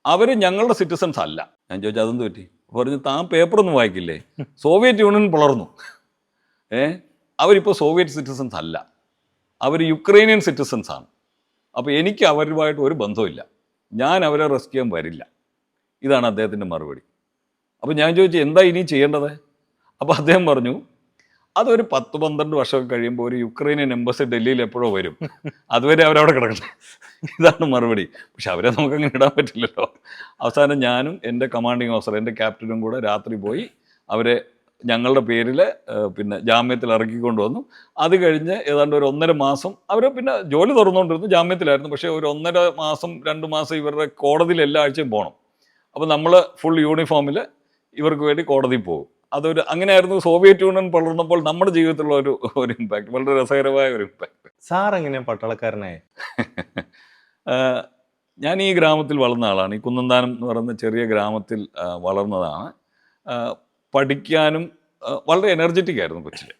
അവർ ഞങ്ങളുടെ സിറ്റിസൺസ് അല്ല. ഞാൻ ചോദിച്ചു അതെന്ത് പറ്റി? പറഞ്ഞു താൻ പേപ്പറൊന്നും വായിക്കില്ലേ, സോവിയറ്റ് യൂണിയൻ പിളർന്നു, അവരിപ്പോൾ സോവിയറ്റ് സിറ്റിസൺസ് അല്ല, അവർ യുക്രൈനിയൻ സിറ്റിസൺസ് ആണ്. അപ്പോൾ എനിക്ക് അവരുമായിട്ട് ഒരു ബന്ധമില്ല, ഞാൻ അവരെ റെസ്ക്യൂ ചെയ്യാൻ വരില്ല. ഇതാണ് അദ്ദേഹത്തിൻ്റെ മറുപടി. അപ്പോൾ ഞാൻ ചോദിച്ചു എന്താ ഇനി ചെയ്യേണ്ടത്? അപ്പോൾ അദ്ദേഹം പറഞ്ഞു അതൊരു 10-12 വർഷമൊക്കെ കഴിയുമ്പോൾ ഒരു യുക്രൈനിയൻ എംബസി ഡൽഹിയിൽ എപ്പോഴോ വരും, അതുവരെ അവരവിടെ കിടക്കട്ടെ. ഇതാണ് മറുപടി. പക്ഷെ അവരെ നമുക്കങ്ങനെ ഇടാൻ പറ്റില്ലല്ലോ. അവസാനം ഞാനും എൻ്റെ കമാൻഡിങ് ഓഫീസർ, എൻ്റെ ക്യാപ്റ്റനും കൂടെ രാത്രി പോയി അവരെ ഞങ്ങളുടെ പേരിൽ പിന്നെ ജാമ്യത്തിൽ ഇറക്കിക്കൊണ്ട് വന്നു. അത് കഴിഞ്ഞ് ഏതാണ്ട് ഒരു 1.5 മാസം അവർ പിന്നെ ജോലി തുറന്നുകൊണ്ടിരുന്നു, ജാമ്യത്തിലായിരുന്നു. പക്ഷേ ഒരു 1.5 മാസം 2 മാസം ഇവരുടെ കോടതിയിൽ എല്ലാ ആഴ്ചയും പോകണം. അപ്പോൾ നമ്മൾ ഫുൾ യൂണിഫോമിൽ ഇവർക്ക് വേണ്ടി കോടതിയിൽ പോകും. അങ്ങനെയായിരുന്നു സോവിയറ്റ് യൂണിയൻ വളർന്നപ്പോൾ നമ്മുടെ ജീവിതത്തിലുള്ള ഒരു ഇമ്പാക്ട്, വളരെ രസകരമായ ഒരു ഇമ്പാക്ട്. സാർ എങ്ങനെയാണ് പട്ടാളക്കാരനായി? ഞാൻ ഈ ഗ്രാമത്തിൽ വളർന്ന ആളാണ്. ഈ കുന്നന്താനം എന്ന് പറയുന്ന ചെറിയ ഗ്രാമത്തിൽ വളർന്നതാണ്. പഠിക്കാനും വളരെ എനർജറ്റിക് ആയിരുന്നു കൊച്ചിൽ.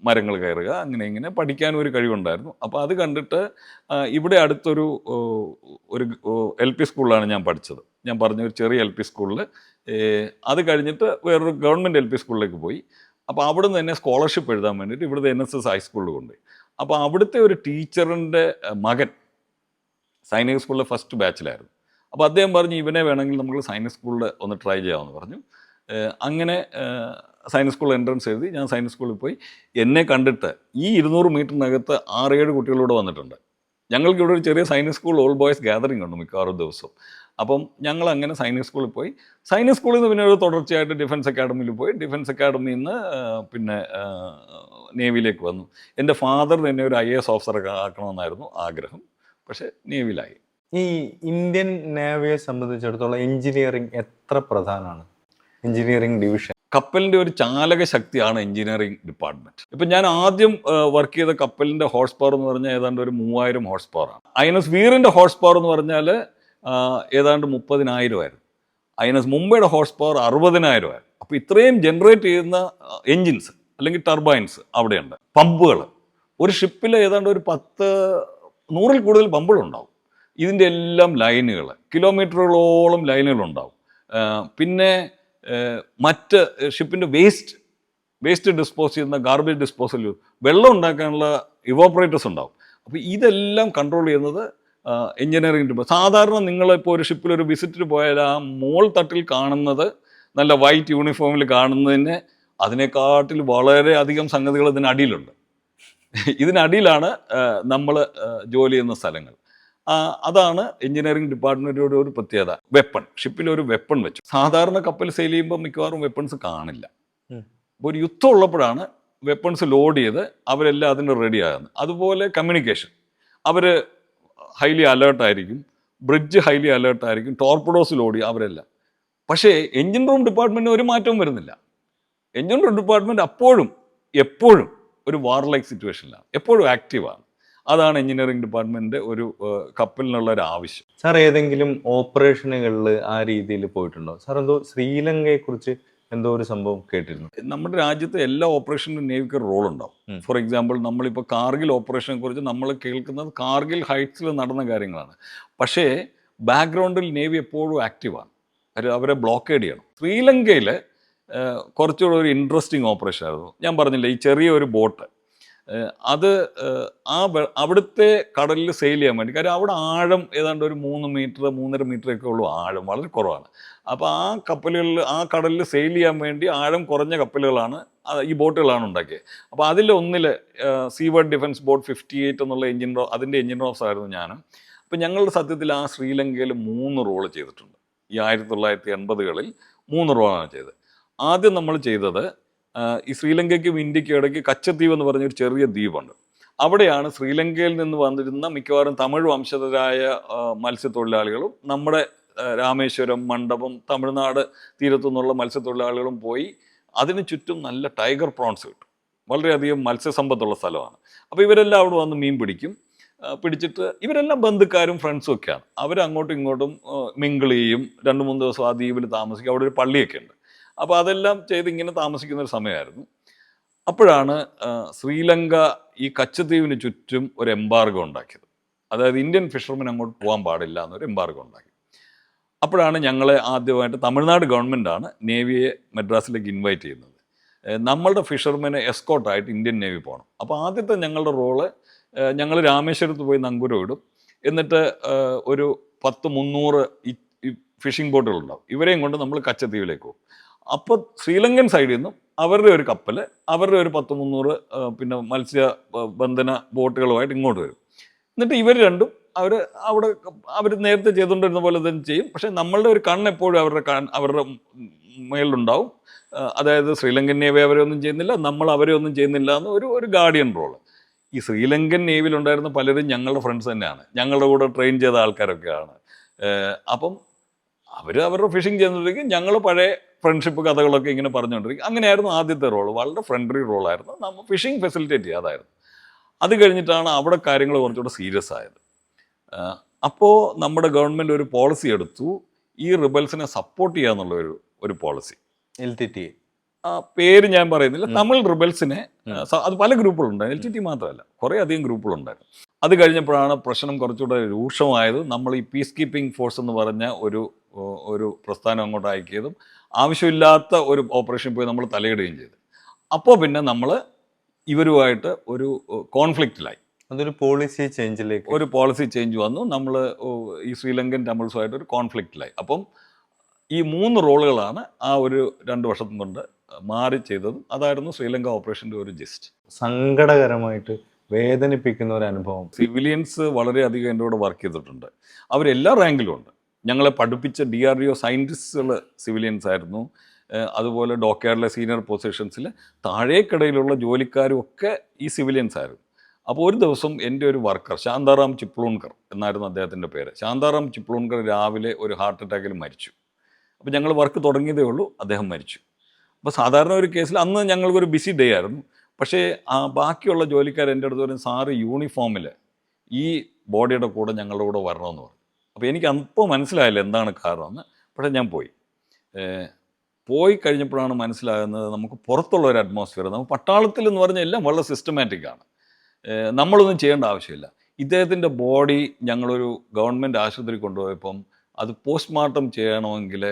മരങ്ങൾ കയറുക, അങ്ങനെ ഇങ്ങനെ പഠിക്കാനും ഒരു കഴിവുണ്ടായിരുന്നു. അപ്പോൾ അത് കണ്ടിട്ട് ഇവിടെ അടുത്തൊരു ഒരു LP സ്കൂളിലാണ് ഞാൻ പഠിച്ചത്. ഞാൻ പറഞ്ഞ ഒരു ചെറിയ LP സ്കൂളിൽ. അത് കഴിഞ്ഞിട്ട് വേറൊരു ഗവൺമെൻറ് LP സ്കൂളിലേക്ക് പോയി. അപ്പോൾ അവിടെ നിന്ന് തന്നെ സ്കോളർഷിപ്പ് എഴുതാൻ വേണ്ടിയിട്ട് ഇവിടുത്തെ NSS ഹൈസ്കൂളിൽ കൊണ്ടുപോയി. അപ്പോൾ അവിടുത്തെ ഒരു ടീച്ചറിൻ്റെ മകൻ സൈനിക സ്കൂളിലെ ഫസ്റ്റ് ബാച്ചിലായിരുന്നു. അപ്പോൾ അദ്ദേഹം പറഞ്ഞു ഇവനെ വേണമെങ്കിൽ നമുക്ക് സൈനിക സ്കൂളിൽ ഒന്ന് ട്രൈ ചെയ്യാമെന്ന് പറഞ്ഞു. അങ്ങനെ സൈനിക സ്കൂൾ എൻട്രൻസ് എഴുതി. ഞാൻ സൈനിക സ്കൂളിൽ പോയി. എന്നെ കണ്ടിട്ട് ഈ 200 മീറ്ററിനകത്ത് 6-7 കുട്ടികളോട് വന്നിട്ടുണ്ട്. ഞങ്ങൾക്ക് ഇവിടെ ഒരു ചെറിയ സൈനിക സ്കൂൾ ഓൾ ബോയ്സ് ഗാദറിംഗ് ഉണ്ട് മിക്കവാറും ദിവസവും. അപ്പം ഞങ്ങൾ അങ്ങനെ സൈനിക സ്കൂളിൽ പോയി. സൈനിക സ്കൂളിൽ നിന്ന് പിന്നെ ഒരു തുടർച്ചയായിട്ട് ഡിഫൻസ് അക്കാഡമിയിൽ പോയി. ഡിഫൻസ് അക്കാഡമിയിൽ നിന്ന് പിന്നെ നേവിയിലേക്ക് വന്നു. എൻ്റെ ഫാദറിന് എന്നെ ഒരു IAS ഓഫീസറൊക്കെ ആക്കണമെന്നായിരുന്നു ആഗ്രഹം. പക്ഷേ നേവിയിലായി. ഈ ഇന്ത്യൻ നേവിയെ സംബന്ധിച്ചിടത്തോളം എഞ്ചിനീയറിംഗ് എത്ര പ്രധാനമാണ്? എഞ്ചിനീയറിംഗ് ഡിവിഷൻ കപ്പലിൻ്റെ ഒരു ചാലക ശക്തിയാണ് എഞ്ചിനീയറിംഗ് ഡിപ്പാർട്ട്മെൻറ്റ്. ഇപ്പം ഞാൻ ആദ്യം വർക്ക് ചെയ്ത കപ്പലിൻ്റെ ഹോഴ്സ് പവർ എന്ന് പറഞ്ഞാൽ ഏതാണ്ട് ഒരു 3000 ഹോഴ്സ് പവറാണ്. INS വീറിൻ്റെ ഹോഴ്സ് പവർ എന്ന് പറഞ്ഞാൽ ഏതാണ്ട് 30,000 ആയിരുന്നു. INS മുംബൈയുടെ ഹോഴ്സ് പവർ 60,000 ആയിരുന്നു. അപ്പോൾ ഇത്രയും ജനറേറ്റ് ചെയ്യുന്ന എൻജിൻസ് അല്ലെങ്കിൽ ടർബൈൻസ് അവിടെയുണ്ട്. പമ്പുകൾ, ഒരു ഷിപ്പിൽ ഏതാണ്ട് ഒരു 100-ൽ കൂടുതൽ പമ്പുകളുണ്ടാവും. ഇതിൻ്റെ എല്ലാം ലൈനുകൾ, കിലോമീറ്ററുകളോളം ലൈനുകളുണ്ടാവും. പിന്നെ മറ്റ് ഷിപ്പിൻ്റെ വേസ്റ്റ് ഡിസ്പോസ് ചെയ്യുന്ന ഗാർബേജ് ഡിസ്പോസൽ, വെള്ളം ഉണ്ടാക്കാനുള്ള ഇവോപ്പറേറ്റേഴ്സ് ഉണ്ടാവും. അപ്പോൾ ഇതെല്ലാം കൺട്രോൾ ചെയ്യുന്നത് എഞ്ചിനീയറിംഗ് ഡിപ്പാർട്ട്മെൻറ്റ്. സാധാരണ നിങ്ങളിപ്പോൾ ഒരു ഷിപ്പിൽ ഒരു വിസിറ്റിന് പോയാൽ ആ മോൾ തട്ടിൽ കാണുന്നത് നല്ല വൈറ്റ് യൂണിഫോമിൽ കാണുന്നതിന് അതിനെക്കാട്ടിൽ വളരെ അധികം സംഗതികൾ ഇതിനടിയിലുണ്ട്. ഇതിനടിയിലാണ് നമ്മൾ ജോലി ചെയ്യുന്ന സ്ഥലങ്ങൾ. അതാണ് എഞ്ചിനീയറിംഗ് ഡിപ്പാർട്ട്മെൻറ്റിൻ്റെ ഒരു പ്രത്യേകത. വെപ്പൺ, ഷിപ്പിലൊരു വെപ്പൺ വെച്ചു. സാധാരണ കപ്പൽ സെയിൽ ചെയ്യുമ്പോൾ മിക്കവാറും വെപ്പൺസ് കാണില്ല. അപ്പോൾ ഒരു യുദ്ധം ഉള്ളപ്പോഴാണ് വെപ്പൺസ് ലോഡ് ചെയ്ത് അവരെല്ലാം അതിന് റെഡിയാകുന്നത്. അതുപോലെ കമ്മ്യൂണിക്കേഷൻ, അവർ highly അലേർട്ടായിരിക്കും, bridge highly അലേർട്ടായിരിക്കും, torpedoes load ചെയ്യും അവരെല്ലാം. പക്ഷേ എഞ്ചിൻ റൂം ഡിപ്പാർട്ട്മെൻറ്റിന് ഒരു മാറ്റവും വരുന്നില്ല. എഞ്ചിൻ റൂം ഡിപ്പാർട്ട്മെൻറ്റ് എപ്പോഴും ഒരു വാർലൈക്ക് സിറ്റുവേഷനിലാണ്, എപ്പോഴും ആക്റ്റീവാണ്. അതാണ് എഞ്ചിനീയറിംഗ് ഡിപ്പാർട്ട്മെൻറ്റിൻ്റെ ഒരു കപ്പലിനുള്ള ഒരു ആവശ്യം. സാർ ഏതെങ്കിലും ഓപ്പറേഷനുകളിൽ ആ രീതിയിൽ പോയിട്ടുണ്ടോ? സാർ എന്തോ ശ്രീലങ്കയെക്കുറിച്ച് എന്തോ ഒരു സംഭവം കേട്ടിരുന്നു. നമ്മുടെ രാജ്യത്തെ എല്ലാ ഓപ്പറേഷനിലും നേവിക്ക് റോൾ ഉണ്ടാവും. ഫോർ എക്സാമ്പിൾ നമ്മളിപ്പോൾ കാർഗിൽ ഓപ്പറേഷനെ കുറിച്ച് നമ്മൾ കേൾക്കുന്നത് കാർഗിൽ ഹൈറ്റ്സിൽ നടന്ന കാര്യങ്ങളാണ്. പക്ഷേ ബാക്ക്ഗ്രൗണ്ടിൽ നേവി എപ്പോഴും ആക്റ്റീവാണ്. അവരെ ബ്ലോക്കേഡ് ചെയ്യണം. ശ്രീലങ്കയിൽ കുറച്ചുകൂടെ ഒരു ഇൻട്രസ്റ്റിംഗ് ഓപ്പറേഷൻ ആയിരുന്നു. ഞാൻ പറഞ്ഞില്ലേ, ഈ ചെറിയൊരു ബോട്ട്, അത് അവിടുത്തെ കടലിൽ സെയിൽ ചെയ്യാൻ വേണ്ടി. കാര്യം അവിടെ ആഴം ഏതാണ്ട് ഒരു 3 മീറ്റർ 3.5 മീറ്ററൊക്കെ ഉള്ളൂ, ആഴം വളരെ കുറവാണ്. അപ്പോൾ ആ കപ്പലുകളിൽ, ആ കടലിൽ സെയിൽ ചെയ്യാൻ വേണ്ടി ആഴം കുറഞ്ഞ കപ്പലുകളാണ് ഈ ബോട്ടുകളാണ് ഉണ്ടാക്കിയത്. അപ്പോൾ അതിലൊന്നിൽ സീവേർഡ് ഡിഫൻസ് ബോട്ട് 58 എന്നുള്ള അതിൻ്റെ എഞ്ചിൻ ഓഫീസർ ആയിരുന്നു ഞാൻ. അപ്പോൾ ഞങ്ങളുടെ സത്യത്തിൽ ആ ശ്രീലങ്കയിൽ 3 റോള് ചെയ്തിട്ടുണ്ട്. ഈ 1980കളിൽ 3 റോളാണ് ചെയ്തത്. ആദ്യം നമ്മൾ ചെയ്തത് ഈ ശ്രീലങ്കയ്ക്കും ഇന്ത്യക്കും ഇടയ്ക്ക് കച്ചദ്വീപ് എന്ന് പറഞ്ഞൊരു ചെറിയ ദ്വീപുണ്ട്. അവിടെയാണ് ശ്രീലങ്കയിൽ നിന്ന് വന്നിരുന്ന മിക്കവാറും തമിഴ് വംശജരായ മത്സ്യത്തൊഴിലാളികളും നമ്മുടെ രാമേശ്വരം, മണ്ഡപം, തമിഴ്നാട് തീരത്തു നിന്നുള്ള മത്സ്യത്തൊഴിലാളികളും പോയി. അതിന് ചുറ്റും നല്ല ടൈഗർ പ്രോൺസ് കിട്ടും. വളരെയധികം മത്സ്യസമ്പത്തുള്ള സ്ഥലമാണ്. അപ്പോൾ ഇവരെല്ലാം അവിടെ വന്ന് മീൻ പിടിക്കും. പിടിച്ചിട്ട് ഇവരെല്ലാം ബന്ധുക്കാരും ഫ്രണ്ട്സും ഒക്കെയാണ്. അവരങ്ങോട്ടും ഇങ്ങോട്ടും മിങ്കിൾ ചെയ്യും. 2-3 ദിവസം ആ ദ്വീപിൽ താമസിക്കും. അവിടെ ഒരു പള്ളിയൊക്കെ ഉണ്ട്. അപ്പോൾ അതെല്ലാം ചെയ്ത് ഇങ്ങനെ താമസിക്കുന്നൊരു സമയമായിരുന്നു. അപ്പോഴാണ് ശ്രീലങ്ക ഈ കച്ചദ്വീപിന് ചുറ്റും ഒരു എംബാർഗോ ഉണ്ടാക്കിയത്. അതായത് ഇന്ത്യൻ ഫിഷർമെൻ അങ്ങോട്ട് പോകാൻ പാടില്ല എന്നൊരു എംബാർഗോ ഉണ്ടാക്കി. അപ്പോഴാണ് ഞങ്ങളെ ആദ്യമായിട്ട് തമിഴ്നാട് ഗവൺമെൻറ്റാണ് നേവിയെ മദ്രാസിലേക്ക് ഇൻവൈറ്റ് ചെയ്യുന്നത്. നമ്മളുടെ ഫിഷർമെനെ എസ്കോട്ടായിട്ട് ഇന്ത്യൻ നേവി പോകണം. അപ്പോൾ ആദ്യത്തെ ഞങ്ങളുടെ റോള്, ഞങ്ങൾ രാമേശ്വരത്ത് പോയി നങ്കൂരം ഇടും. എന്നിട്ട് ഒരു 10-300 ഈ ഫിഷിംഗ് ബോട്ടുകളുണ്ടാവും. ഇവരെയും കൊണ്ട് നമ്മൾ കച്ചദ്വീപിലേക്ക് പോകും. അപ്പോൾ ശ്രീലങ്കൻ സൈഡിൽ നിന്നും അവരുടെ ഒരു കപ്പൽ, അവരുടെ ഒരു 10-300 പിന്നെ മത്സ്യബന്ധന ബോട്ടുകളുമായിട്ട് ഇങ്ങോട്ട് വരും. എന്നിട്ട് ഇവർ രണ്ടും അവർ നേരത്തെ ചെയ്തുകൊണ്ടിരുന്ന പോലെ തന്നെ ചെയ്യും. പക്ഷേ നമ്മളുടെ ഒരു കണ്ണെപ്പോഴും അവരുടെ മേളിലുണ്ടാവും. അതായത് ശ്രീലങ്കൻ നേവി അവരെ ഒന്നും ചെയ്യുന്നില്ല, നമ്മൾ അവരെ ഒന്നും ചെയ്യുന്നില്ല എന്ന് ഒരു ഗാർഡിയൻ റോള്. ഈ ശ്രീലങ്കൻ നേവിയിലുണ്ടായിരുന്ന പലരും ഞങ്ങളുടെ ഫ്രണ്ട്സ് തന്നെയാണ്, ഞങ്ങളുടെ കൂടെ ട്രെയിൻ ചെയ്ത ആൾക്കാരൊക്കെയാണ്. അപ്പം അവരുടെ ഫിഷിംഗ് ചെയ്യുന്നതിലേക്ക് ഞങ്ങൾ പഴയ ഫ്രണ്ട്ഷിപ്പ് കഥകളൊക്കെ ഇങ്ങനെ പറഞ്ഞുകൊണ്ടിരിക്കും. അങ്ങനെയായിരുന്നു ആദ്യത്തെ റോള്. വളരെ ഫ്രണ്ട്ലി റോളായിരുന്നു. നമ്മൾ ഫിഷിംഗ് ഫെസിലിറ്റേറ്റ് ചെയ്യാതായിരുന്നു. അത് കഴിഞ്ഞിട്ടാണ് അവിടെ കാര്യങ്ങൾ കുറച്ചുകൂടെ സീരിയസ് ആയത്. അപ്പോൾ നമ്മുടെ ഗവൺമെൻറ് ഒരു പോളിസി എടുത്തു, ഈ റിബൽസിനെ സപ്പോർട്ട് ചെയ്യുക എന്നുള്ള ഒരു പോളിസി. LTTE ആ പേര് ഞാൻ പറയുന്നില്ല, തമിഴ് റിബൽസിനെ അത് പല ഗ്രൂപ്പുകളുണ്ടായിരുന്നു, LTT മാത്രമല്ല, കുറേ അധികം ഗ്രൂപ്പുകളുണ്ടായിരുന്നു. അത് കഴിഞ്ഞപ്പോഴാണ് പ്രശ്നം കുറച്ചുകൂടെ രൂക്ഷമായത്. നമ്മൾ ഈ പീസ് കീപ്പിംഗ് ഫോഴ്സ് എന്ന് പറഞ്ഞ ഒരു പ്രസ്ഥാനം അങ്ങോട്ട് അയക്കിയതും ആവശ്യമില്ലാത്ത ഒരു ഓപ്പറേഷൻ പോയി നമ്മൾ തലയിടുകയും ചെയ്തു. അപ്പോൾ പിന്നെ നമ്മൾ ഇവരുമായിട്ട് ഒരു കോൺഫ്ലിക്റ്റിലായി. അതൊരു പോളിസി ചേഞ്ചിലേക്ക്, ഒരു പോളിസി ചേഞ്ച് വന്നു. നമ്മൾ ഈ ശ്രീലങ്കൻ തമിഴ്സുമായിട്ട് ഒരു കോൺഫ്ലിക്റ്റിലായി. അപ്പം ഈ 3 റോളുകളാണ് ആ ഒരു 2 വർഷം കൊണ്ട് മാറി ചെയ്തതും. അതായിരുന്നു ശ്രീലങ്ക ഓപ്പറേഷൻ്റെ ഒരു ജിസ്റ്റ്. സങ്കടകരമായിട്ട് വേദനിപ്പിക്കുന്ന ഒരു അനുഭവം. സിവിലിയൻസ് വളരെയധികം എൻ്റെ കൂടെ വർക്ക് ചെയ്തിട്ടുണ്ട്. അവരെല്ലാ റാങ്കിലും ഉണ്ട്. ഞങ്ങളെ പഠിപ്പിച്ച DRDO സയൻറ്റിസ്റ്റുകൾ സിവിലിയൻസ് ആയിരുന്നു. അതുപോലെ ഡോക്യാർഡിലെ സീനിയർ പൊസിഷൻസിൽ താഴേക്കിടയിലുള്ള ജോലിക്കാരും ഒക്കെ ഈ സിവിലിയൻസ് ആയിരുന്നു. അപ്പോൾ ഒരു ദിവസം എൻ്റെ ഒരു വർക്കർ ശാന്താറാം ചിപ്ലൂൺകർ എന്നായിരുന്നു അദ്ദേഹത്തിൻ്റെ പേര്. ശാന്താറാം ചിപ്ലൂൺകർ രാവിലെ ഒരു ഹാർട്ട് അറ്റാക്കിൽ മരിച്ചു. അപ്പോൾ ഞങ്ങൾ വർക്ക് തുടങ്ങിയതേ ഉള്ളൂ, അദ്ദേഹം മരിച്ചു. അപ്പോൾ സാധാരണ ഒരു കേസിൽ അന്ന് ഞങ്ങൾക്കൊരു ബിസി ഡേ ആയിരുന്നു. പക്ഷേ ബാക്കിയുള്ള ജോലിക്കാർ എൻ്റെ അടുത്ത് പറയും, സാറ് യൂണിഫോമിൽ ഈ ബോഡിയുടെ കൂടെ ഞങ്ങളുടെ കൂടെ വരണമെന്ന് പറഞ്ഞു. അപ്പോൾ എനിക്ക് അപ്പോൾ മനസ്സിലായില്ല എന്താണ് കാരണമെന്ന്. പക്ഷേ ഞാൻ പോയി കഴിഞ്ഞപ്പോഴാണ് മനസ്സിലാകുന്നത് നമുക്ക് പുറത്തുള്ള ഒരു അറ്റ്മോസ്ഫിയർ. നമുക്ക് പട്ടാളത്തിൽ എന്ന് പറഞ്ഞാൽ എല്ലാം വളരെ സിസ്റ്റമാറ്റിക്കാണ്, നമ്മളൊന്നും ചെയ്യേണ്ട ആവശ്യമില്ല. ഇദ്ദേഹത്തിൻ്റെ ബോഡി ഞങ്ങളൊരു ഗവൺമെൻറ് ആശുപത്രി കൊണ്ടുപോയപ്പം അത് പോസ്റ്റ്മോർട്ടം ചെയ്യണമെങ്കിൽ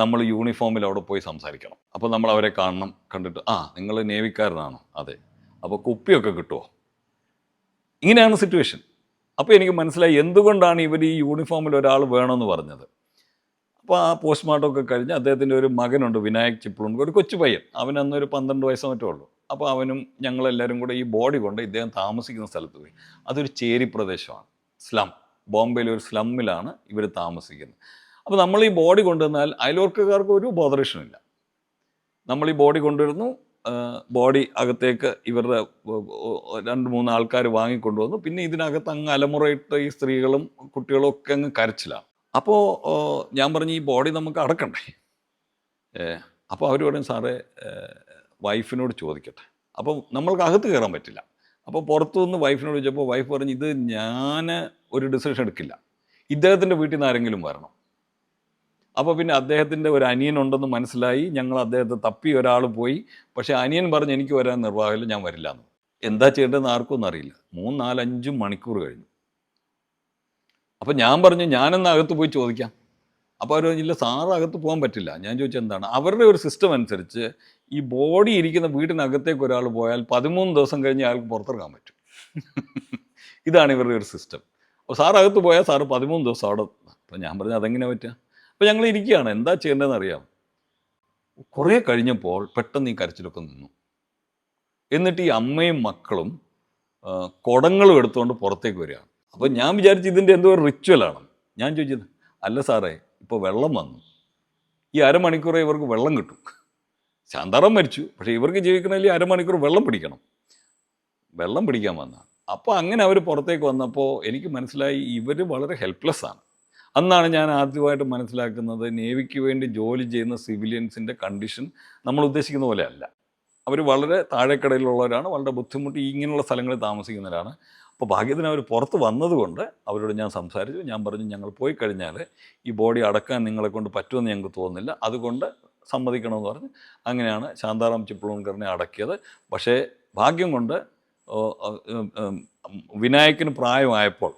നമ്മൾ യൂണിഫോമിൽ അവിടെ പോയി സംസാരിക്കണം. അപ്പോൾ നമ്മൾ അവരെ കാണണം. കണ്ടിട്ട് നിങ്ങൾ നേവിക്കാരനാണോ? അതെ. അപ്പോൾ കുപ്പിയൊക്കെ കിട്ടുമോ? ഇങ്ങനെയാണ് സിറ്റുവേഷൻ. അപ്പോൾ എനിക്ക് മനസ്സിലായി എന്തുകൊണ്ടാണ് ഇവർ ഈ യൂണിഫോമിൽ ഒരാൾ വേണമെന്ന് പറഞ്ഞത്. അപ്പോൾ ആ പോസ്റ്റ്മോർട്ടം ഒക്കെ കഴിഞ്ഞ് അദ്ദേഹത്തിൻ്റെ ഒരു മകനുണ്ട്, വിനായക് ചിപ്ലൂൺകർ, ഒരു കൊച്ചു പയ്യൻ. അവനന്നൊരു 12 വയസ്സോ മറ്റോ ഉള്ളൂ. അപ്പോൾ അവനും ഞങ്ങളെല്ലാവരും കൂടെ ഈ ബോഡി കൊണ്ട് ഇദ്ദേഹം താമസിക്കുന്ന സ്ഥലത്ത് പോയി. അതൊരു ചേരി പ്രദേശമാണ്, സ്ലം. ബോംബെയിലെ ഒരു സ്ലമ്മിലാണ് ഇവർ താമസിക്കുന്നത്. അപ്പോൾ നമ്മൾ ഈ ബോഡി കൊണ്ടുവന്നാൽ അയൽവർക്കുകാർക്ക് ഒരു ബോധറേഷനില്ല. നമ്മൾ ഈ ബോഡി കൊണ്ടുവരുന്നു, ബോഡി അകത്തേക്ക് ഇവരുടെ 2-3 ആൾക്കാർ വാങ്ങിക്കൊണ്ടുവന്നു. പിന്നെ ഇതിനകത്ത് അങ്ങ് അലമുറയിട്ട് ഈ സ്ത്രീകളും കുട്ടികളും ഒക്കെ അങ്ങ് കരച്ചിലാണ്. അപ്പോൾ ഞാൻ പറഞ്ഞു ഈ ബോഡി നമുക്ക് അടക്കണ്ടേ. അപ്പോൾ അവർ പറയും, സാറേ വൈഫിനോട് ചോദിക്കട്ടെ. അപ്പോൾ നമ്മൾക്ക് അകത്ത് കയറാൻ പറ്റില്ല. അപ്പോൾ പുറത്തുനിന്ന് വൈഫിനോട് ചോദിച്ചപ്പോൾ വൈഫ് പറഞ്ഞു, ഇത് ഞാൻ ഒരു ഡിസിഷൻ എടുക്കില്ല, ഇദ്ദേഹത്തിൻ്റെ വീട്ടിൽ നിന്ന് ആരെങ്കിലും വരണം. അപ്പോൾ പിന്നെ അദ്ദേഹത്തിൻ്റെ ഒരു അനിയനുണ്ടെന്ന് മനസ്സിലായി. ഞങ്ങൾ അദ്ദേഹത്തെ തപ്പി ഒരാൾ പോയി. പക്ഷേ അനിയൻ പറഞ്ഞ് എനിക്ക് വരാൻ നിർവാഹമില്ല, ഞാൻ വരില്ല എന്ന്. എന്താ ചെയ്യേണ്ടതെന്ന് ആർക്കും ഒന്നും അറിയില്ല. 3-4-5 മണിക്കൂർ കഴിഞ്ഞു. അപ്പോൾ ഞാൻ പറഞ്ഞു ഞാനെന്ന് അകത്ത് പോയി ചോദിക്കാം. അപ്പോൾ അവർ പറഞ്ഞില്ല, സാറ് അകത്ത് പോകാൻ പറ്റില്ല. ഞാൻ ചോദിച്ചാൽ എന്താണ്? അവരുടെ ഒരു സിസ്റ്റം അനുസരിച്ച് ഈ ബോഡി ഇരിക്കുന്ന വീട്ടിനകത്തേക്ക് ഒരാൾ പോയാൽ 13 ദിവസം കഴിഞ്ഞ് അയാൾക്ക് പുറത്തിറങ്ങാൻ പറ്റും. ഇതാണ് ഇവരുടെ ഒരു സിസ്റ്റം. അപ്പോൾ സാർ അകത്ത് പോയാൽ സാറ് 13 ദിവസം അവിടെ. അപ്പോൾ ഞാൻ പറഞ്ഞു അതെങ്ങനെ പറ്റുക? അപ്പോൾ ഞങ്ങൾ ഇരിക്കുകയാണ്, എന്താ ചെയ്യേണ്ടതെന്ന് അറിയാം. കുറേ കഴിഞ്ഞപ്പോൾ പെട്ടെന്ന് ഈ കരച്ചിലൊക്കെ നിന്നു. എന്നിട്ട് ഈ അമ്മയും മക്കളും കുടങ്ങളും എടുത്തുകൊണ്ട് പുറത്തേക്ക് വരികയാണ്. അപ്പോൾ ഞാൻ വിചാരിച്ചു ഇതിൻ്റെ എന്തോ ഒരു റിച്വലാണ്. ഞാൻ ചോദിച്ചത്, അല്ല സാറേ, ഇപ്പോൾ വെള്ളം വന്നു, ഈ അരമണിക്കൂറേ ഇവർക്ക് വെള്ളം കിട്ടും. ശാന്താറാം മരിച്ചു, പക്ഷേ ഇവർക്ക് ജീവിക്കണമെങ്കിൽ 1/2 മണിക്കൂർ വെള്ളം പിടിക്കണം. വെള്ളം പിടിക്കാൻ വന്ന. അപ്പോൾ അങ്ങനെ അവർ പുറത്തേക്ക് വന്നപ്പോൾ എനിക്ക് മനസ്സിലായി ഇവർ വളരെ ഹെൽപ്ലെസ് ആണ്. അന്നാണ് ഞാൻ ആദ്യമായിട്ട് മനസ്സിലാക്കുന്നത് നേവിക്ക് വേണ്ടി ജോലി ചെയ്യുന്ന സിവിലിയൻസിൻ്റെ കണ്ടീഷൻ നമ്മൾ ഉദ്ദേശിക്കുന്ന പോലെ അല്ല. അവർ വളരെ താഴേക്കടയിലുള്ളവരാണ്, വളരെ ബുദ്ധിമുട്ടി ഇങ്ങനെയുള്ള സ്ഥലങ്ങളിൽ താമസിക്കുന്നവരാണ്. അപ്പോൾ ഭാഗ്യത്തിന് അവർ പുറത്ത് വന്നതുകൊണ്ട് അവരോട് ഞാൻ സംസാരിച്ചു. ഞാൻ പറഞ്ഞു, ഞങ്ങൾ പോയി കഴിഞ്ഞാൽ ഈ ബോഡി അടക്കാൻ നിങ്ങളെ കൊണ്ട് പറ്റുമെന്ന് ഞങ്ങൾക്ക് തോന്നുന്നില്ല, അതുകൊണ്ട് സമ്മതിക്കണമെന്ന് പറഞ്ഞ് അങ്ങനെയാണ് ശാന്താറാം ചിപ്ലൂൺകറിനെ അടക്കിയത്. പക്ഷേ ഭാഗ്യം കൊണ്ട് വിനായകന് പ്രായമായപ്പോൾ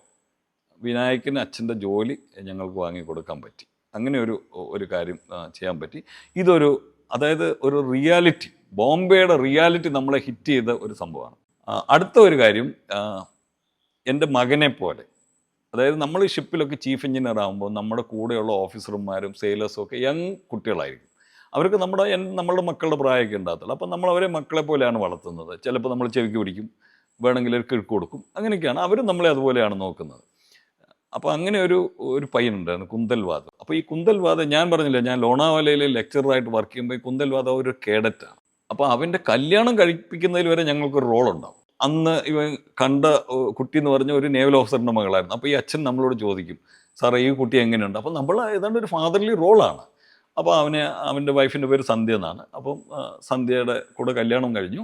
വിനായകന് അച്ഛൻ്റെ ജോലി ഞങ്ങൾക്ക് വാങ്ങിക്കൊടുക്കാൻ പറ്റി. അങ്ങനെ ഒരു കാര്യം ചെയ്യാൻ പറ്റി. അതായത് ഒരു റിയാലിറ്റി, ബോംബെയുടെ റിയാലിറ്റി നമ്മളെ ഹിറ്റ് ചെയ്ത ഒരു സംഭവമാണ്. അടുത്ത ഒരു കാര്യം, എൻ്റെ മകനെ പോലെ, അതായത് നമ്മൾ ഈ ഷിപ്പിലൊക്കെ ചീഫ് എഞ്ചിനീയർ ആകുമ്പോൾ നമ്മുടെ കൂടെയുള്ള ഓഫീസർമാരും സെയിലേഴ്സും ഒക്കെ യങ് കുട്ടികളായിരിക്കും. അവർക്ക് നമ്മളുടെ മക്കളുടെ പ്രായമൊക്കെ ഉണ്ടാകത്തുള്ളൂ. അപ്പം നമ്മൾ അവരെ മക്കളെ പോലെയാണ് വളർത്തുന്നത്. ചിലപ്പോൾ നമ്മൾ ചെവിക്ക് പിടിക്കും, വേണമെങ്കിൽ ഒരു കിഴക്ക് കൊടുക്കും, അങ്ങനെയൊക്കെയാണ്. അവരും നമ്മളെ അതുപോലെയാണ് നോക്കുന്നത്. അപ്പോൾ അങ്ങനെ ഒരു പയ്യനുണ്ടായിരുന്നു, കുന്തൽവാദ്. അപ്പോൾ ഈ കുന്തൽവാദ് ഞാൻ പറഞ്ഞില്ല, ഞാൻ ലോണാവാലയിൽ ലെക്ചറായിട്ട് വർക്ക് ചെയ്യുമ്പോൾ ഈ കുന്തൽവാദ് ഒരു കേഡറ്റാണ്. അപ്പോൾ അവൻ്റെ കല്യാണം കഴിപ്പിക്കുന്നതിൽ വരെ ഞങ്ങൾക്കൊരു റോളുണ്ടാവും. അന്ന് ഇവൻ കണ്ട കുട്ടി എന്ന് പറഞ്ഞ ഒരു നേവൽ ഓഫീസറിൻ്റെ മകളായിരുന്നു. അപ്പോൾ ഈ അച്ഛൻ നമ്മളോട് ചോദിക്കും, സാറേ ഈ കുട്ടി എങ്ങനെയുണ്ട്? അപ്പോൾ നമ്മൾ ഏതാണ്ട് ഒരു ഫാദർലി റോളാണ്. അപ്പോൾ അവൻ്റെ വൈഫിൻ്റെ പേര് സന്ധ്യ എന്നാണ്. അപ്പം സന്ധ്യയുടെ കൂടെ കല്യാണം കഴിഞ്ഞു,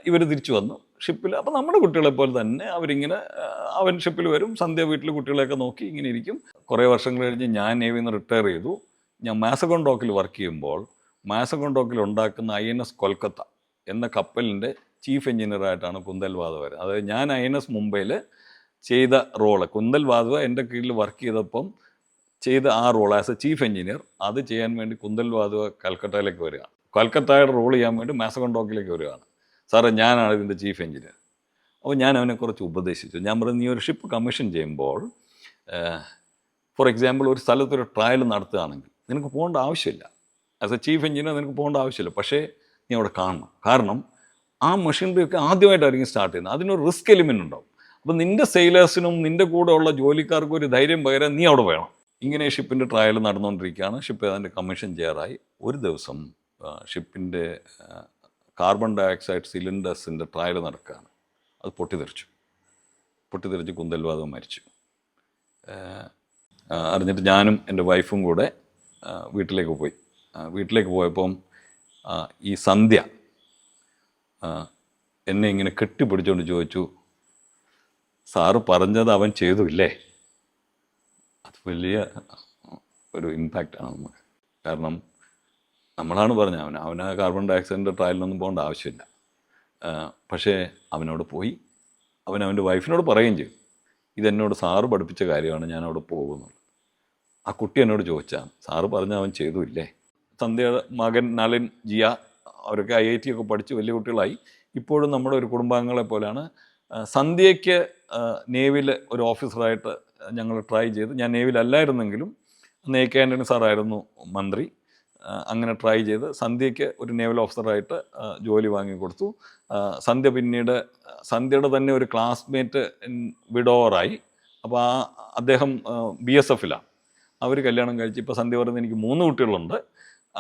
ഇവർ തിരിച്ചു വന്നു ഷിപ്പിൽ. അപ്പോൾ നമ്മുടെ കുട്ടികളെപ്പോലെ തന്നെ അവരിങ്ങനെ, അവൻ ഷിപ്പിൽ വരും, സന്ധ്യ വീട്ടിൽ കുട്ടികളെയൊക്കെ നോക്കി ഇങ്ങനെ ഇരിക്കും. കുറേ വർഷങ്ങൾ കഴിഞ്ഞ് ഞാൻ നേവിയിൽ നിന്ന് റിട്ടയർ ചെയ്തു. ഞാൻ മാസഗോൺ ഡോക്കിൽ വർക്ക് ചെയ്യുമ്പോൾ മാസകൊണ്ടോക്കിൽ ഉണ്ടാക്കുന്ന INS കൊൽക്കത്ത എന്ന കപ്പലിൻ്റെ ചീഫ് എഞ്ചിനീയറായിട്ടാണ് കുന്തൽ വാദ്വ വരുന്നത്. അതായത് ഞാൻ INS മുംബൈയിൽ ചെയ്ത റോള്, കുന്തൽ വാദ്വ എൻ്റെ കീഴിൽ വർക്ക് ചെയ്തപ്പം ചെയ്ത ആ role as a chief engineer, അത് ചെയ്യാൻ വേണ്ടി കുന്തൽ വാദ്വ കൽക്കട്ടയിലേക്ക് വരിക. കൽക്കത്തയുടെ റോൾ ചെയ്യാൻ വേണ്ടി മാസകൊണ്ടോക്കിലേക്ക് വരികയാണ്. സാറേ ഞാനാണ് ഇതിൻ്റെ ചീഫ് എഞ്ചിനീയർ. അപ്പോൾ ഞാൻ അവനെ കുറച്ച് ഉപദേശിച്ചു. ഞാൻ പറഞ്ഞു, നീ ഒരു ഷിപ്പ് കമ്മീഷൻ ചെയ്യുമ്പോൾ ഫോർ എക്സാമ്പിൾ ഒരു സ്ഥലത്തൊരു ട്രയൽ നടത്തുകയാണെങ്കിൽ നിനക്ക് പോകേണ്ട ആവശ്യമില്ല. ആസ് എ ചീഫ് എഞ്ചിനീയർ നിനക്ക് പോകേണ്ട ആവശ്യമില്ല. പക്ഷേ നീ അവിടെ കാണണം. കാരണം ആ മെഷീനറിയൊക്കെ ആദ്യമായിട്ടായിരിക്കും സ്റ്റാർട്ട് ചെയ്യുന്നത്. അതിനൊരു റിസ്ക് എലിമെൻ്റ് ഉണ്ടാവും. അപ്പോൾ നിൻ്റെ സെയിലേഴ്സിനും നിൻ്റെ കൂടെ ഉള്ള ജോലിക്കാർക്കും ഒരു ധൈര്യം പകരാൻ നീ അവിടെ വേണം. ഇങ്ങനെ ഷിപ്പിൻ്റെ ട്രയൽ നടന്നുകൊണ്ടിരിക്കുകയാണ്. ഷിപ്പ് അതിൻ്റെ കമ്മീഷൻ ചെയ്യാറായി. ഒരു ദിവസം ഷിപ്പിൻ്റെ കാർബൺ ഡയോക്സൈഡ് സിലിണ്ടേഴ്സിൻ്റെ ട്രയൽ നടക്കുകയാണ്. അത് പൊട്ടിത്തെറിച്ച് കുന്തൽ വാദ്വ മരിച്ചു. അറിഞ്ഞിട്ട് ഞാനും എൻ്റെ വൈഫും കൂടെ വീട്ടിലേക്ക് പോയി. വീട്ടിലേക്ക് പോയപ്പം ഈ സന്ധ്യ എന്നെ ഇങ്ങനെ കെട്ടിപ്പിടിച്ചുകൊണ്ട് ചോദിച്ചു, സാറ് പറഞ്ഞത് അവൻ ചെയ്തു ഇല്ലേ? അത് വലിയ ഒരു ഇമ്പാക്റ്റാണ് നമുക്ക്. കാരണം നമ്മളാണ് പറഞ്ഞത് അവന് കാർബൺ ഡയോക്സൈഡിൻ്റെ ട്രയലിനൊന്നും പോകേണ്ട ആവശ്യമില്ല. പക്ഷേ അവനോട് പോയി. അവൻ്റെ വൈഫിനോട് പറയുകയും ചെയ്തു, ഇതെന്നോട് സാറ് പഠിപ്പിച്ച കാര്യമാണ്, ഞാൻ അവിടെ പോകുന്നുള്ളൂ. ആ കുട്ടി എന്നോട് ചോദിച്ചാൽ സാറ് പറഞ്ഞ അവൻ ചെയ്തു ഇല്ലേ? സന്ധ്യയുടെ മകൻ നളിൻ, ജിയ അവരൊക്കെ IIT ഒക്കെ പഠിച്ച് വലിയ കുട്ടികളായി. ഇപ്പോഴും നമ്മുടെ ഒരു കുടുംബാംഗങ്ങളെ പോലെയാണ്. സന്ധ്യയ്ക്ക് നേവിയിൽ ഒരു ഓഫീസറായിട്ട് ഞങ്ങൾ ട്രൈ ചെയ്ത്, ഞാൻ നേവിയിലല്ലായിരുന്നെങ്കിലും AK ആൻ്റണി സാറായിരുന്നു മന്ത്രി. അങ്ങനെ ട്രൈ ചെയ്ത് സന്ധ്യയ്ക്ക് ഒരു നേവൽ ഓഫീസറായിട്ട് ജോലി വാങ്ങിക്കൊടുത്തു. സന്ധ്യ പിന്നീട് സന്ധ്യയുടെ തന്നെ ഒരു ക്ലാസ്മേറ്റ് വിഡോവറായി. അപ്പോൾ അദ്ദേഹം BSFലാണ്. അവർ കല്യാണം കഴിച്ച് ഇപ്പോൾ സന്ധ്യ പറയുന്നത് എനിക്ക് 3 കുട്ടികളുണ്ട്.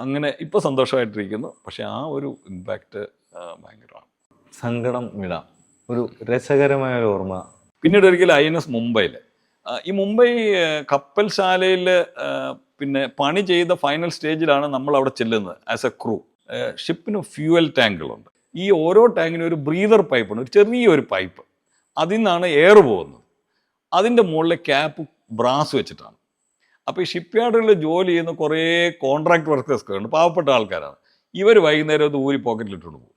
അങ്ങനെ ഇപ്പോൾ സന്തോഷമായിട്ടിരിക്കുന്നു. പക്ഷേ ആ ഒരു ഇമ്പാക്റ്റ് ഭയങ്കരമാണ്. സങ്കടം വിടാം. ഒരു രസകരമായ ഒരു ഓർമ്മ. പിന്നീട് ഒരിക്കലും INS മുംബൈയിൽ, ഈ മുംബൈ കപ്പൽശാലയിൽ പിന്നെ പണി ചെയ്ത ഫൈനൽ സ്റ്റേജിലാണ് നമ്മൾ അവിടെ ചെല്ലുന്നത് ആസ് എ ക്രൂ. ഷിപ്പിന് ഫ്യൂവൽ ടാങ്കുകളുണ്ട്. ഈ ഓരോ ടാങ്കിനും ഒരു ബ്രീതർ പൈപ്പാണ്, ഒരു ചെറിയൊരു പൈപ്പ്. അതിൽ നിന്നാണ് എയർ പോകുന്നത്. അതിൻ്റെ മുകളിലെ ക്യാപ്പ് ബ്രാസ് വെച്ചിട്ടാണ്. അപ്പോൾ ഈ ഷിപ്പ് യാർഡുകളിൽ ജോലി ചെയ്യുന്ന കുറേ കോൺട്രാക്ട് വർക്കേഴ്സ് ഉണ്ട്, പാവപ്പെട്ട ആൾക്കാരാണ്. ഇവർ വൈകുന്നേരം അത് ഊരി പോക്കറ്റിലിട്ടുകൊണ്ട് പോകും.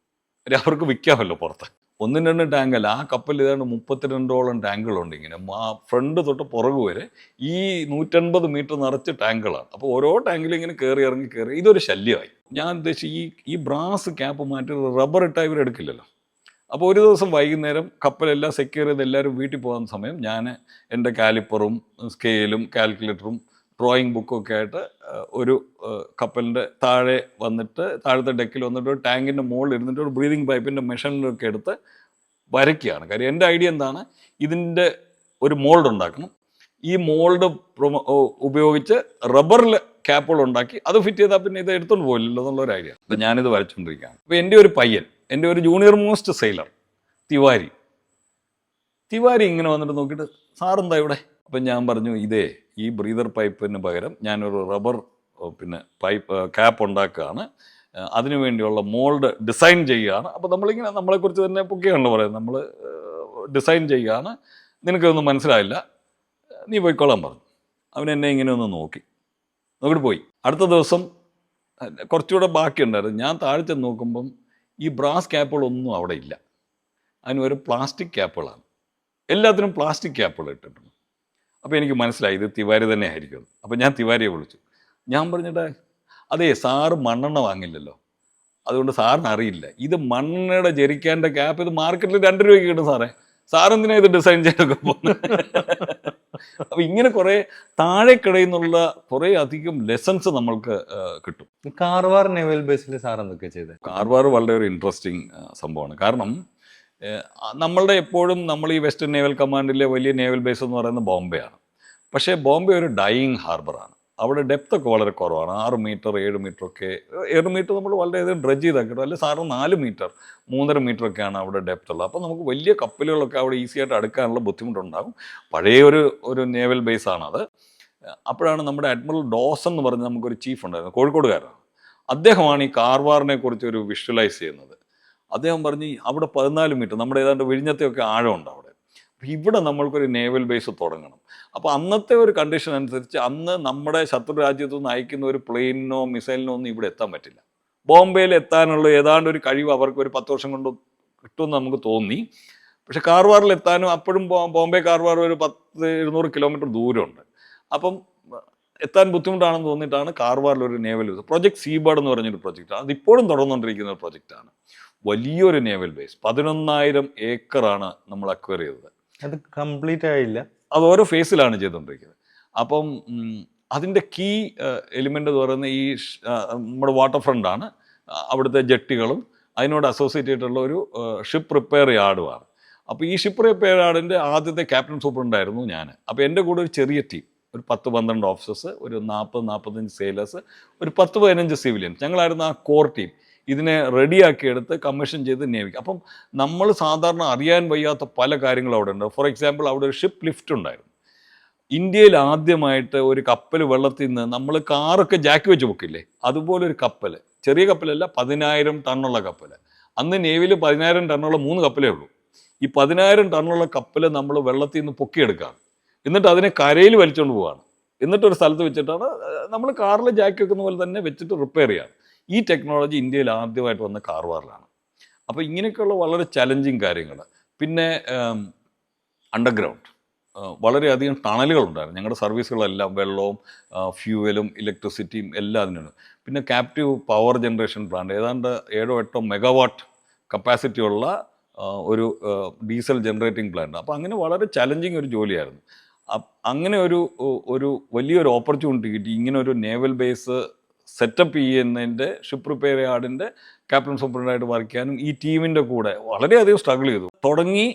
അവർക്ക് വിൽക്കാമല്ലോ പുറത്ത്. 1-2 ടാങ്കല്ല, ആ കപ്പലിൽ ഏതാണ്ട് 32ഓളം ടാങ്കുകളുണ്ട്. ഇങ്ങനെ ഫ്രണ്ട് തൊട്ട് പുറകു വരെ ഈ 150 മീറ്റർ നിറച്ച് ടാങ്കുകളാണ്. അപ്പോൾ ഓരോ ടാങ്കിലും ഇങ്ങനെ കയറി ഇറങ്ങി ഇതൊരു ശല്യമായി. ഞാൻ ഉദ്ദേശിച്ച് ഈ ബ്രാസ് ക്യാപ്പ് മാറ്റി റബ്ബർ ഇട്ടാൽ ഇവരെടുക്കില്ലല്ലോ. അപ്പോൾ ഒരു ദിവസം വൈകുന്നേരം കപ്പലെല്ലാം സെക്യൂർ ചെയ്ത് എല്ലാവരും വീട്ടിൽ പോകുന്ന സമയം ഞാൻ എൻ്റെ കാലിപ്പറും സ്കെയിലും കാൽക്കുലേറ്ററും ഡ്രോയിങ് ബുക്കൊക്കെ ആയിട്ട് ഒരു കപ്പലിൻ്റെ താഴെ വന്നിട്ട്, താഴത്തെ ഡെക്കിൽ വന്നിട്ട് ഒരു ടാങ്കിൻ്റെ മുകളിൽ ഇരുന്നിട്ട് ഒരു ബ്രീതിങ് പൈപ്പിൻ്റെ മെഷീനൊക്കെ എടുത്ത് വരയ്ക്കുകയാണ്. കാര്യം എൻ്റെ ഐഡിയ എന്താണ്, ഇതിൻ്റെ ഒരു മോൾഡ് ഉണ്ടാക്കണം. ഈ മോൾഡ് ഉപയോഗിച്ച് റബ്ബറിൽ ക്യാപ്പുകൾ ഉണ്ടാക്കി അത് ഫിറ്റ് ചെയ്താൽ പിന്നെ ഇത് എടുത്തുകൊണ്ട് പോകില്ലല്ലോ എന്നുള്ളൊരു ഐഡിയ. അപ്പം ഞാനിത് വരച്ചുകൊണ്ടിരിക്കുകയാണ്. അപ്പോൾ എൻ്റെ ഒരു പയ്യൻ, എൻ്റെ ഒരു ജൂനിയർ മോസ്റ്റ് സെയിലർ തിവാരി ഇങ്ങനെ വന്നിട്ട് നോക്കിയിട്ട്, സാറെന്താ ഇവിടെ? അപ്പം ഞാൻ പറഞ്ഞു, ഈ ബ്രീതർ പൈപ്പിന് പകരം ഞാനൊരു റബ്ബർ പൈപ്പ് ക്യാപ്പ് ഉണ്ടാക്കുകയാണ്, അതിനു വേണ്ടിയുള്ള മോൾഡ് ഡിസൈൻ ചെയ്യുകയാണ്. അപ്പോൾ നമ്മളിങ്ങനെ നമ്മളെക്കുറിച്ച് തന്നെ പൊക്കെയാണല്ലോ പറയുന്നത്, നമ്മൾ ഡിസൈൻ ചെയ്യുകയാണ്, നിനക്കൊന്നും മനസ്സിലായില്ല, നീ പോയിക്കോളാൻ പറഞ്ഞു. അവൻ എന്നെ ഇങ്ങനെ ഒന്ന് നോക്കിയിട്ട് പോയി. അടുത്ത ദിവസം കുറച്ചുകൂടെ ബാക്കിയുണ്ടായിരുന്നു. ഞാൻ താഴെ ചെന്ന് നോക്കുമ്പം ഈ ബ്രാസ് ക്യാപ്പുകളൊന്നും അവിടെ ഇല്ല. അതിന് ഒരു പ്ലാസ്റ്റിക് ക്യാപ്പുകളാണ്. എല്ലാത്തിനും പ്ലാസ്റ്റിക് ക്യാപ്പുകൾ ഇട്ടിട്ടുണ്ട്. അപ്പോൾ എനിക്ക് മനസ്സിലായി ഇത് തിവാരി തന്നെ ആയിരിക്കും. അപ്പോൾ ഞാൻ തിവാരിയെ വിളിച്ചു. ഞാൻ പറഞ്ഞിട്ട്, അതേ സാറ് മണ്ണെണ്ണ വാങ്ങില്ലല്ലോ, അതുകൊണ്ട് സാറിന് അറിയില്ല, ഇത് മണ്ണെണ്ണയുടെ ജെറിക്കാൻ്റെ ക്യാപ്പ് ഇത് മാർക്കറ്റിൽ 2 രൂപയ്ക്ക് കിട്ടും സാറേ, സാറെന്തിനാ ഇത് ഡിസൈൻ ചെയ്യാനൊക്കെ പോകുന്നത്? അപ്പോൾ ഇങ്ങനെ കുറേ താഴെക്കിടയിൽ നിന്നുള്ള കുറേ അധികം ലെസൺസ് നമ്മൾക്ക് കിട്ടും. കാർവാർ നേവൽ ബേസിൽ സാർ എന്തൊക്കെ ചെയ്തത്? കാർവാർ വളരെ ഒരു ഇൻട്രസ്റ്റിംഗ് സംഭവമാണ്. കാരണം നമ്മളുടെ എപ്പോഴും നമ്മൾ ഈ വെസ്റ്റേൺ നേവൽ കമാൻഡിലെ വലിയ നേവൽ ബേസ് എന്ന് പറയുന്നത് ബോംബെ ആണ്. പക്ഷേ ബോംബെ ഒരു ഡൈയിങ് ഹാർബറാണ്. അവിടെ ഡെപ്തൊക്കെ വളരെ കുറവാണ്. 6 മീറ്റർ 7 മീറ്ററൊക്കെ, 7 മീറ്റർ നമ്മൾ വളരെയധികം ഡ്രഡ്ജ് ചെയ്താൽ കിട്ടും. അല്ലെങ്കിൽ സാറ് 4 മീറ്റർ 3.5 മീറ്ററൊക്കെയാണ് അവിടെ ഡെപ്ത് ഉള്ളത്. അപ്പോൾ നമുക്ക് വലിയ കപ്പലുകളൊക്കെ അവിടെ ഈസി ആയിട്ട് അടുക്കാനുള്ള ബുദ്ധിമുട്ടുണ്ടാകും. പഴയ ഒരു നേവൽ ബേസാണത്. അപ്പോഴാണ് നമ്മുടെ അഡ്മിറൽ ഡോസൺ എന്ന് പറഞ്ഞ് നമുക്കൊരു ചീഫ് ഉണ്ടായിരുന്നു, കോഴിക്കോടുകാരാണ്. അദ്ദേഹമാണ് ഈ കാർവാറിനെ കുറിച്ച് ഒരു വിഷ്വലൈസ് ചെയ്യുന്നത്. അദ്ദേഹം പറഞ്ഞ് അവിടെ 14 മീറ്റർ, നമ്മുടെ ഏതാണ്ട് വിഴിഞ്ഞത്തെയൊക്കെ ആഴമുണ്ട് അവിടെ, ഇവിടെ നമ്മൾക്കൊരു നേവൽ ബേസ് തുടങ്ങണം. അപ്പോൾ അന്നത്തെ ഒരു കണ്ടീഷൻ അനുസരിച്ച് അന്ന് നമ്മുടെ ശത്രു രാജ്യത്തു നിന്ന് അയക്കുന്ന ഒരു പ്ലെയിനിനോ മിസൈലിനോ ഒന്നും ഇവിടെ എത്താൻ പറ്റില്ല. ബോംബെയിൽ എത്താനുള്ള ഏതാണ്ട് ഒരു കഴിവ് അവർക്ക് ഒരു 10 വർഷം കൊണ്ട് കിട്ടുമെന്ന് നമുക്ക് തോന്നി. പക്ഷെ കാർവാറിൽ എത്താനും അപ്പോഴും ബോംബെ കാർവാർ ഒരു 100-200 കിലോമീറ്റർ ദൂരമുണ്ട്. അപ്പം എത്താൻ ബുദ്ധിമുട്ടാണെന്ന് തോന്നിയിട്ടാണ് കാർവാറിൽ ഒരു നേവൽ ബേസ്, പ്രൊജക്ട് സീബേർഡ് എന്ന് പറഞ്ഞൊരു പ്രൊജക്റ്റാണ്. അതിപ്പോഴും തുടർന്നുകൊണ്ടിരിക്കുന്ന ഒരു പ്രൊജക്റ്റാണ്. വലിയൊരു നേവൽ ബേസ്, 11,000 ഏക്കറാണ് നമ്മൾ അക്വയർ ചെയ്തത്. അത് കംപ്ലീറ്റ് ആയില്ല, അത് ഓരോ ഫേസിലാണ് ചെയ്തുകൊണ്ടിരിക്കുന്നത്. അപ്പം അതിൻ്റെ കീ എലിമെൻ്റ് എന്ന് പറയുന്നത് ഈ നമ്മുടെ വാട്ടർ ഫ്രണ്ടാണ്, അവിടുത്തെ ജെട്ടികളും അതിനോട് അസോസിയേറ്റ് ചെയ്തിട്ടുള്ള ഒരു ഷിപ്പ് റിപ്പയർ യാർഡുമാണ്. അപ്പോൾ ഈ ഷിപ്പ് റിപ്പയർ യാർഡിൻ്റെ ആദ്യത്തെ ക്യാപ്റ്റൻ സൂപ്രണ്ടായിരുന്നു ഞാൻ. അപ്പോൾ എൻ്റെ കൂടെ ഒരു ചെറിയ ടീം, ഒരു 10-12 ഓഫീസേഴ്സ്, ഒരു 40-45 സെയിലേഴ്സ്, ഒരു 10-15 സിവിലിയൻസ്, ഞങ്ങളായിരുന്നു ആ കോർ ടീം. ഇതിനെ റെഡിയാക്കിയെടുത്ത് കമ്മീഷൻ ചെയ്ത് നേവിക്ക്. അപ്പം നമ്മൾ സാധാരണ അറിയാൻ വയ്യാത്ത പല കാര്യങ്ങളും അവിടെ ഉണ്ട്. ഫോർ എക്സാമ്പിൾ, അവിടെ ഒരു ഷിപ്പ് ലിഫ്റ്റ് ഉണ്ടായിരുന്നു. ഇന്ത്യയിൽ ആദ്യമായിട്ട് ഒരു കപ്പൽ വെള്ളത്തിൽ നിന്ന്, നമ്മൾ കാറൊക്കെ ജാക്കി വെച്ച് പൊക്കില്ലേ, അതുപോലെ ഒരു കപ്പൽ, ചെറിയ കപ്പലല്ല, 10,000 ടണ്ണുള്ള കപ്പൽ. അന്ന് നേവിയിൽ 10,000 ടണ്ണുള്ള 3 കപ്പലേ ഉള്ളൂ. ഈ 10,000 ടണ്ണുള്ള കപ്പൽ നമ്മൾ വെള്ളത്തിൽ നിന്ന് പൊക്കിയെടുക്കുകയാണ്. എന്നിട്ട് അതിനെ കരയിൽ വലിച്ചുകൊണ്ട് പോവുകയാണ്. എന്നിട്ട് ഒരു സ്ഥലത്ത് വെച്ചിട്ടാണ് നമ്മൾ കാറിൽ ജാക്കി വെക്കുന്ന പോലെ തന്നെ വെച്ചിട്ട് റിപ്പയർ ചെയ്യുകയാണ്. ഈ ടെക്നോളജി ഇന്ത്യയിൽ ആദ്യമായിട്ട് വന്ന കാർവാറിലാണ്. അപ്പോൾ ഇങ്ങനെയൊക്കെയുള്ള വളരെ ചലഞ്ചിങ് കാര്യങ്ങൾ. പിന്നെ അണ്ടർഗ്രൗണ്ട് വളരെയധികം ടണലുകളുണ്ടായിരുന്നു. ഞങ്ങളുടെ സർവീസുകളെല്ലാം വെള്ളവും ഫ്യൂവലും ഇലക്ട്രിസിറ്റിയും എല്ലാം അതിനുണ്ട്. പിന്നെ ക്യാപ്റ്റീവ് പവർ ജനറേഷൻ പ്ലാന്റ്, ഏതാണ്ട് 7-8 മെഗാവാട്ട് കപ്പാസിറ്റിയുള്ള ഒരു ഡീസൽ ജനറേറ്റിംഗ് പ്ലാന്റ്. അപ്പോൾ അങ്ങനെ വളരെ ചലഞ്ചിങ് ഒരു ജോലിയായിരുന്നു. അങ്ങനെ ഒരു വലിയൊരു ഓപ്പർച്യൂണിറ്റി കിട്ടി. ഇങ്ങനെ ഒരു നേവൽ ബേസ് സെറ്റപ്പ് ചെയ്യുന്നതിൻ്റെ, ഷിപ്പ് റിപ്പയർ യാർഡിൻ്റെ ക്യാപ്റ്റൻ സൂപ്രണ്ടായിട്ട് വർക്ക് ചെയ്യാനും ഈ ടീമിൻ്റെ കൂടെ വളരെയധികം സ്ട്രഗിൾ ചെയ്തു. തുടങ്ങി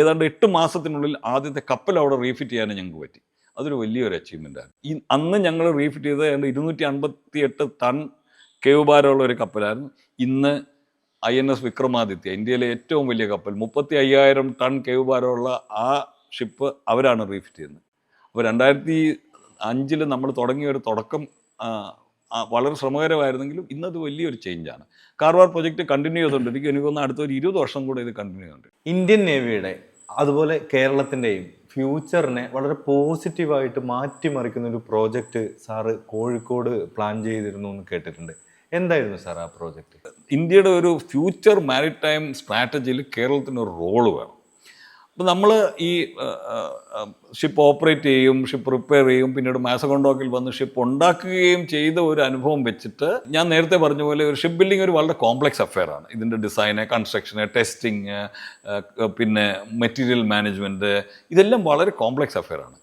ഏതാണ്ട് 8 മാസത്തിനുള്ളിൽ ആദ്യത്തെ കപ്പൽ അവിടെ റീഫിറ്റ് ചെയ്യാനും ഞങ്ങൾക്ക് പറ്റി. അതൊരു വലിയൊരു അച്ചീവ്മെൻറ്റാണ്. അന്ന് ഞങ്ങൾ റീഫിറ്റ് ചെയ്തത് ഏതാണ്ട് 258 ടൺ കേവ് ഭാരമുള്ള ഒരു കപ്പലായിരുന്നു. ഇന്ന് INS വിക്രമാദിത്യ, ഇന്ത്യയിലെ ഏറ്റവും വലിയ കപ്പൽ, 35,000 ടൺ കേവ് ഭാരമുള്ള ആ ഷിപ്പ് അവരാണ് റീഫിറ്റ് ചെയ്യുന്നത്. അപ്പോൾ 2005 നമ്മൾ തുടങ്ങിയ ഒരു തുടക്കം വളരെ ശ്രമകരമായിരുന്നെങ്കിലും ഇന്നത് വലിയൊരു ചേഞ്ചാണ്. കാർവാർ പ്രൊജക്റ്റ് കണ്ടിന്യൂ ചെയ്തുകൊണ്ടിരിക്കും. എനിക്ക് തോന്നുന്നു അടുത്തൊരു 20 വർഷം കൂടെ ഇത് കണ്ടിന്യൂ ചെയ്യുന്നുണ്ട്. ഇന്ത്യൻ നേവിയുടെ അതുപോലെ കേരളത്തിൻ്റെയും ഫ്യൂച്ചറിനെ വളരെ പോസിറ്റീവായിട്ട് മാറ്റിമറിക്കുന്ന ഒരു പ്രോജക്റ്റ് സാറ് കോഴിക്കോട് പ്ലാൻ ചെയ്തിരുന്നു എന്ന് കേട്ടിട്ടുണ്ട്. എന്തായിരുന്നു സാർ ആ പ്രോജക്റ്റ്? ഇന്ത്യയുടെ ഒരു ഫ്യൂച്ചർ മാരിടൈം സ്ട്രാറ്റജിയിൽ കേരളത്തിന് ഒരു റോള് വേണം. അപ്പോൾ നമ്മൾ ഈ ഷിപ്പ് ഓപ്പറേറ്റ് ചെയ്യും, ഷിപ്പ് റിപ്പയർ ചെയ്യും, പിന്നീട് മാസഗോണ്ടോക്കിൽ വന്ന് ഷിപ്പ് ഉണ്ടാക്കുകയും ചെയ്ത ഒരു അനുഭവം വെച്ചിട്ട്, ഞാൻ നേരത്തെ പറഞ്ഞ പോലെ ഒരു ഷിപ്പ് ബിൽഡിംഗ് ഒരു വളരെ കോംപ്ലക്സ് അഫെയർ ആണ്. ഇതിൻ്റെ ഡിസൈന്, കൺസ്ട്രക്ഷന്, ടെസ്റ്റിങ്, പിന്നെ മെറ്റീരിയൽ മാനേജ്മെൻറ്റ്, ഇതെല്ലാം വളരെ കോംപ്ലക്സ് അഫെയർ ആണ്.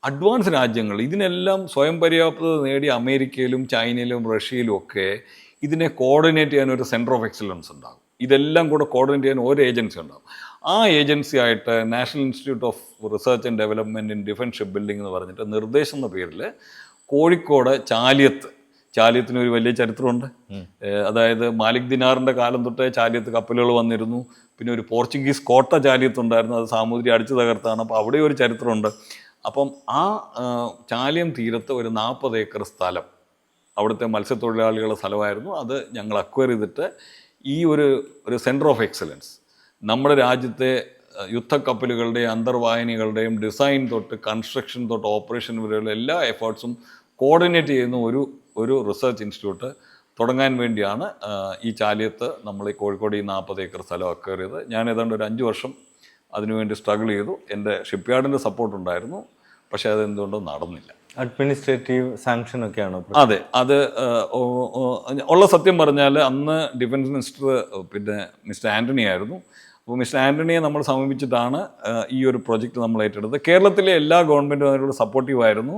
അഡ്വാൻസ് രാജ്യങ്ങൾ ഇതിനെല്ലാം സ്വയം പര്യാപ്തത നേടി അമേരിക്കയിലും ചൈനയിലും റഷ്യയിലും ഒക്കെ ഇതിനെ കോർഡിനേറ്റ് ചെയ്യാൻ ഒരു സെൻറ്റർ ഓഫ് എക്സലൻസ് ഉണ്ടാകും. ഇതെല്ലാം കൂടെ കോർഡിനേറ്റ് ചെയ്യാൻ ഒരു ഏജൻസി ഉണ്ടാകും. ആ ഏജൻസി ആയിട്ട് national institute of research and development in defence ship building എന്ന് പറഞ്ഞിട്ട് നിർദ്ദേശം എന്ന പേരിൽ കോഴിക്കോട് ചാലിയത്തിന് ഒരു വലിയ ചരിത്രമുണ്ട്. അതായത് മാലിക് ദിനാറിൻ്റെ കാലം തൊട്ടേ ചാലിയത്ത് കപ്പലുകൾ വന്നിരുന്നു. പിന്നെ ഒരു പോർച്ചുഗീസ് കോട്ട ചാലിയത്തുണ്ടായിരുന്നു, അത് സാമൂതിരി അടിച്ചു തകർത്താണ്. അപ്പോൾ അവിടെ ഒരു ചരിത്രമുണ്ട്. അപ്പം ആ ചാലിയം തീരത്ത് ഒരു 40 ഏക്കർ സ്ഥലം അവിടുത്തെ മത്സ്യത്തൊഴിലാളികളുടെ സ്ഥലമായിരുന്നു. അത് ഞങ്ങൾ അക്വയർ ചെയ്തിട്ട് ഈ ഒരു സെൻറ്റർ ഓഫ് എക്സലൻസ്, നമ്മുടെ രാജ്യത്തെ യുദ്ധക്കപ്പലുകളുടെയും അന്തർവാഹിനികളുടെയും ഡിസൈൻ തൊട്ട് കൺസ്ട്രക്ഷൻ തൊട്ട് ഓപ്പറേഷൻ വരെയുള്ള എല്ലാ എഫേർട്സും കോർഡിനേറ്റ് ചെയ്യുന്ന ഒരു റിസർച്ച് ഇൻസ്റ്റിറ്റ്യൂട്ട് തുടങ്ങാൻ വേണ്ടിയാണ് ഈ ചാലിയത്ത് നമ്മൾ ഈ കോഴിക്കോട് ഈ 40 ഏക്കർ സ്ഥലം അക്വയർ ചെയ്ത്. ഞാൻ ഏതാണ്ട് ഒരു 5 വർഷം അതിനുവേണ്ടി സ്ട്രഗിൾ ചെയ്തു. എൻ്റെ ഷിപ്പ് യാർഡിൻ്റെ സപ്പോർട്ട് ഉണ്ടായിരുന്നു, പക്ഷേ അതെന്തുകൊണ്ടും നടന്നില്ല. അഡ്മിനിസ്ട്രേറ്റീവ് സാങ്ഷൻ ഒക്കെയാണോ? അതെ, അത് ഉള്ള സത്യം പറഞ്ഞാൽ അന്ന് ഡിഫൻസ് മിനിസ്റ്റർ പിന്നെ മിസ്റ്റർ ആൻ്റണി ആയിരുന്നു. അപ്പോൾ മിസ്റ്റർ ആൻ്റണിയെ നമ്മൾ സമീപിച്ചിട്ടാണ് ഈ ഒരു പ്രൊജക്റ്റ് നമ്മൾ ഏറ്റെടുത്തത്. കേരളത്തിലെ എല്ലാ ഗവൺമെൻറ്റും അതിനോട് സപ്പോർട്ടീവായിരുന്നു.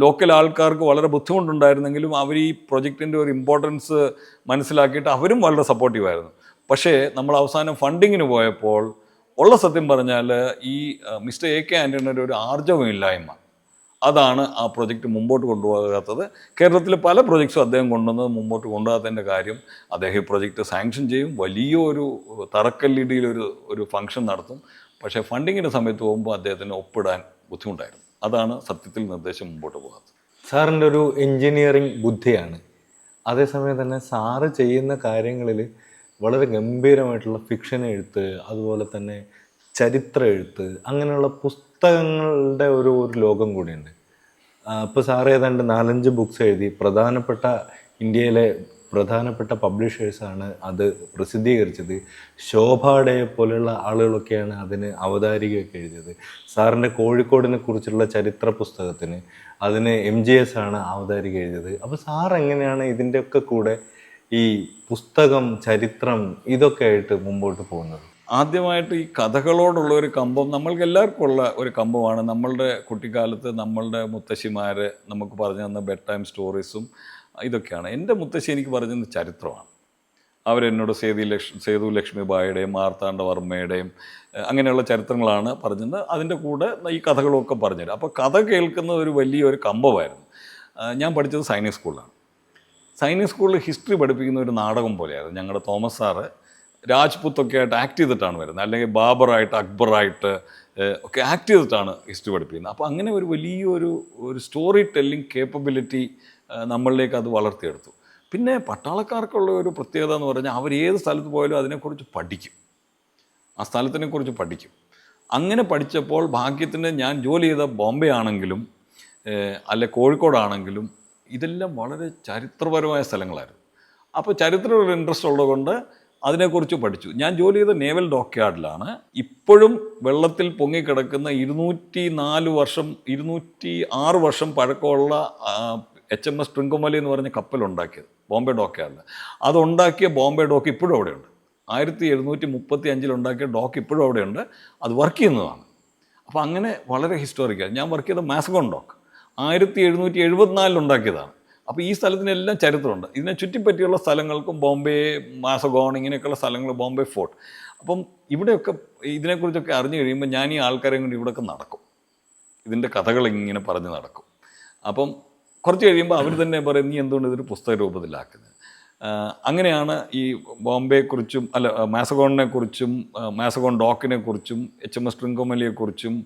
ലോക്കൽ ആൾക്കാർക്ക് വളരെ ബുദ്ധിമുട്ടുണ്ടായിരുന്നെങ്കിലും അവർ ഈ പ്രൊജക്റ്റിൻ്റെ ഒരു ഇമ്പോർട്ടൻസ് മനസ്സിലാക്കിയിട്ട് അവരും വളരെ സപ്പോർട്ടീവായിരുന്നു. പക്ഷേ നമ്മൾ അവസാനം ഫണ്ടിങ്ങിന് പോയപ്പോൾ ഉള്ള സത്യം പറഞ്ഞാൽ ഈ മിസ്റ്റർ AK ആൻ്റണിയുടെ ഒരു ആർജവമില്ലായ്മ, അതാണ് ആ പ്രൊജക്റ്റ് മുമ്പോട്ട് കൊണ്ടുപോകാത്തത്. കേരളത്തിലെ പല പ്രൊജക്ട്സും അദ്ദേഹം കൊണ്ടുവന്നത് മുമ്പോട്ട് കൊണ്ടുപോകാത്തതിൻ്റെ കാര്യം, അദ്ദേഹം ഈ പ്രൊജക്റ്റ് സാങ്ഷൻ ചെയ്യും, വലിയൊരു തറക്കല്ലിടിയിലൊരു ഫംഗ്ഷൻ നടത്തും. പക്ഷേ ഫണ്ടിങ്ങിൻ്റെ സമയത്ത് പോകുമ്പോൾ അദ്ദേഹത്തിന് ഒപ്പിടാൻ ബുദ്ധിമുട്ടായിരുന്നു. അതാണ് സത്യത്തിൽ നിർദ്ദേശം മുമ്പോട്ട് പോകാത്തത്. സാറിൻ്റെ ഒരു എൻജിനീയറിംഗ് ബുദ്ധിയാണ്, അതേസമയം തന്നെ സാറ് ചെയ്യുന്ന കാര്യങ്ങളിൽ വളരെ ഗംഭീരമായിട്ടുള്ള ഫിക്ഷൻ എഴുത്ത്, അതുപോലെ തന്നെ ചരിത്ര എഴുത്ത്, അങ്ങനെയുള്ള പുസ്തകങ്ങളുടെ ഒരു ലോകം കൂടിയുണ്ട്. ഇപ്പോൾ സാറ് ഏതാണ്ട് 4-5 ബുക്സ് എഴുതി. പ്രധാനപ്പെട്ട ഇന്ത്യയിലെ പ്രധാനപ്പെട്ട പബ്ലിഷേഴ്സാണ് അത് പ്രസിദ്ധീകരിച്ചത്. ശോഭാഡയെ പോലെയുള്ള ആളുകളൊക്കെയാണ് അതിന് അവതാരികയൊക്കെ എഴുതിയത്. സാറിൻ്റെ കോഴിക്കോടിനെ കുറിച്ചുള്ള ചരിത്ര പുസ്തകത്തിന് അതിന് MGS ആണ് അവതാരിക എഴുതിയത്. അപ്പോൾ സാർ എങ്ങനെയാണ് ഇതിൻ്റെയൊക്കെ കൂടെ ഈ പുസ്തകം, ചരിത്രം ഇതൊക്കെ ആയിട്ട് മുമ്പോട്ട് പോകുന്നത്? ആദ്യമായിട്ട് ഈ കഥകളോടുള്ള ഒരു കമ്പം നമ്മൾക്ക് എല്ലാവർക്കും ഉള്ള ഒരു കമ്പമാണ്. നമ്മളുടെ കുട്ടിക്കാലത്ത് നമ്മളുടെ മുത്തശ്ശിമാർ നമുക്ക് പറഞ്ഞു തന്ന ബെഡ് ടൈം സ്റ്റോറീസും ഇതൊക്കെയാണ്. എൻ്റെ മുത്തശ്ശി എനിക്ക് പറഞ്ഞു തന്ന ചരിത്രമാണ്. അവരെന്നോട് സേതു ലക്ഷ്മിബായിയുടെയും മാർത്താണ്ഡവർമ്മയുടെയും അങ്ങനെയുള്ള ചരിത്രങ്ങളാണ് പറഞ്ഞത്. അതിൻ്റെ കൂടെ ഈ കഥകളൊക്കെ പറഞ്ഞുതരും. അപ്പോൾ കഥ കേൾക്കുന്ന ഒരു വലിയൊരു കമ്പമായിരുന്നു. ഞാൻ പഠിച്ചത് സൈനിക് സ്കൂളിലാണ്. സൈനിക് സ്കൂളിൽ ഹിസ്റ്ററി പഠിപ്പിക്കുന്ന ഒരു നാടകം പോലെയായിരുന്നു. ഞങ്ങളുടെ തോമസ് സാറ് രാജ്പുത്തൊക്കെ ആയിട്ട് ആക്ട് ചെയ്തിട്ടാണ് വരുന്നത്, അല്ലെങ്കിൽ ബാബറായിട്ട് അക്ബറായിട്ട് ഒക്കെ ആക്ട് ചെയ്തിട്ടാണ് ഹിസ്റ്ററി പഠിപ്പിക്കുന്നത്. അപ്പോൾ അങ്ങനെ ഒരു വലിയൊരു സ്റ്റോറി ടെല്ലിംഗ് കേപ്പബിലിറ്റി നമ്മളിലേക്ക് അത് വളർത്തിയെടുത്തു. പിന്നെ പട്ടാളക്കാർക്കുള്ള ഒരു പ്രത്യേകത എന്ന് പറഞ്ഞാൽ അവർ ഏത് സ്ഥലത്ത് പോയാലും അതിനെക്കുറിച്ച് പഠിക്കും, ആ സ്ഥലത്തിനെക്കുറിച്ച് പഠിക്കും. അങ്ങനെ പഠിച്ചപ്പോൾ ഭാഗ്യത്തിന് ഞാൻ ജോലി ചെയ്ത ബോംബെ ആണെങ്കിലും അല്ലെ കോഴിക്കോടാണെങ്കിലും ഇതെല്ലാം വളരെ ചരിത്രപരമായ സ്ഥലങ്ങളായിരുന്നു. അപ്പോൾ ചരിത്രം ഒരു ഇൻട്രസ്റ്റ് ഉള്ളതുകൊണ്ട് അതിനെക്കുറിച്ച് പഠിച്ചു. ഞാൻ ജോലി ചെയ്ത നേവൽ ഡോക്യാർഡിലാണ്. ഇപ്പോഴും വെള്ളത്തിൽ പൊങ്ങിക്കിടക്കുന്ന 206 വർഷം പഴക്കമുള്ള HMS ട്രിങ്കോമലി എന്ന് പറഞ്ഞ കപ്പലുണ്ടാക്കിയത് ബോംബെ ഡോക്യാർഡിൽ. അതുണ്ടാക്കിയ ബോംബെ ഡോക്ക് ഇപ്പോഴും അവിടെയുണ്ട്. 1735 ഉണ്ടാക്കിയ ഡോക്ക് ഇപ്പോഴും അവിടെയുണ്ട്. അത് വർക്ക് ചെയ്യുന്നതാണ്. അപ്പോൾ അങ്ങനെ വളരെ ഹിസ്റ്റോറിക്കൽ. ഞാൻ വർക്ക് ചെയ്ത മാസഗോൺ ഡോക്ക് 1774 ഉണ്ടാക്കിയതാണ്. അപ്പോൾ ഈ സ്ഥലത്തിനെല്ലാം ചരിത്രമുണ്ട്. ഇതിനെ ചുറ്റിപ്പറ്റിയുള്ള സ്ഥലങ്ങൾക്കും ബോംബെ, മാസഗോൺ ഇങ്ങനെയൊക്കെയുള്ള സ്ഥലങ്ങൾ, ബോംബെ ഫോർട്ട്. അപ്പം ഇവിടെയൊക്കെ ഇതിനെക്കുറിച്ചൊക്കെ അറിഞ്ഞു കഴിയുമ്പോൾ ഞാൻ ഈ ആൾക്കാരെ കൊണ്ട് ഇവിടെയൊക്കെ നടക്കും, ഇതിൻ്റെ കഥകൾ ഇങ്ങനെ പറഞ്ഞ് നടക്കും. അപ്പം കുറച്ച് കഴിയുമ്പോൾ അവർ തന്നെ പറയും, നീ എന്തുകൊണ്ട് ഇതൊരു പുസ്തക രൂപത്തിലാക്കുന്നത്? അങ്ങനെയാണ് ഈ ബോംബെയെക്കുറിച്ചും മാസഗോണിനെക്കുറിച്ചും മാസഗോൺ ഡോക്കിനെക്കുറിച്ചും HMS ട്രിങ്കോമലിയെക്കുറിച്ചും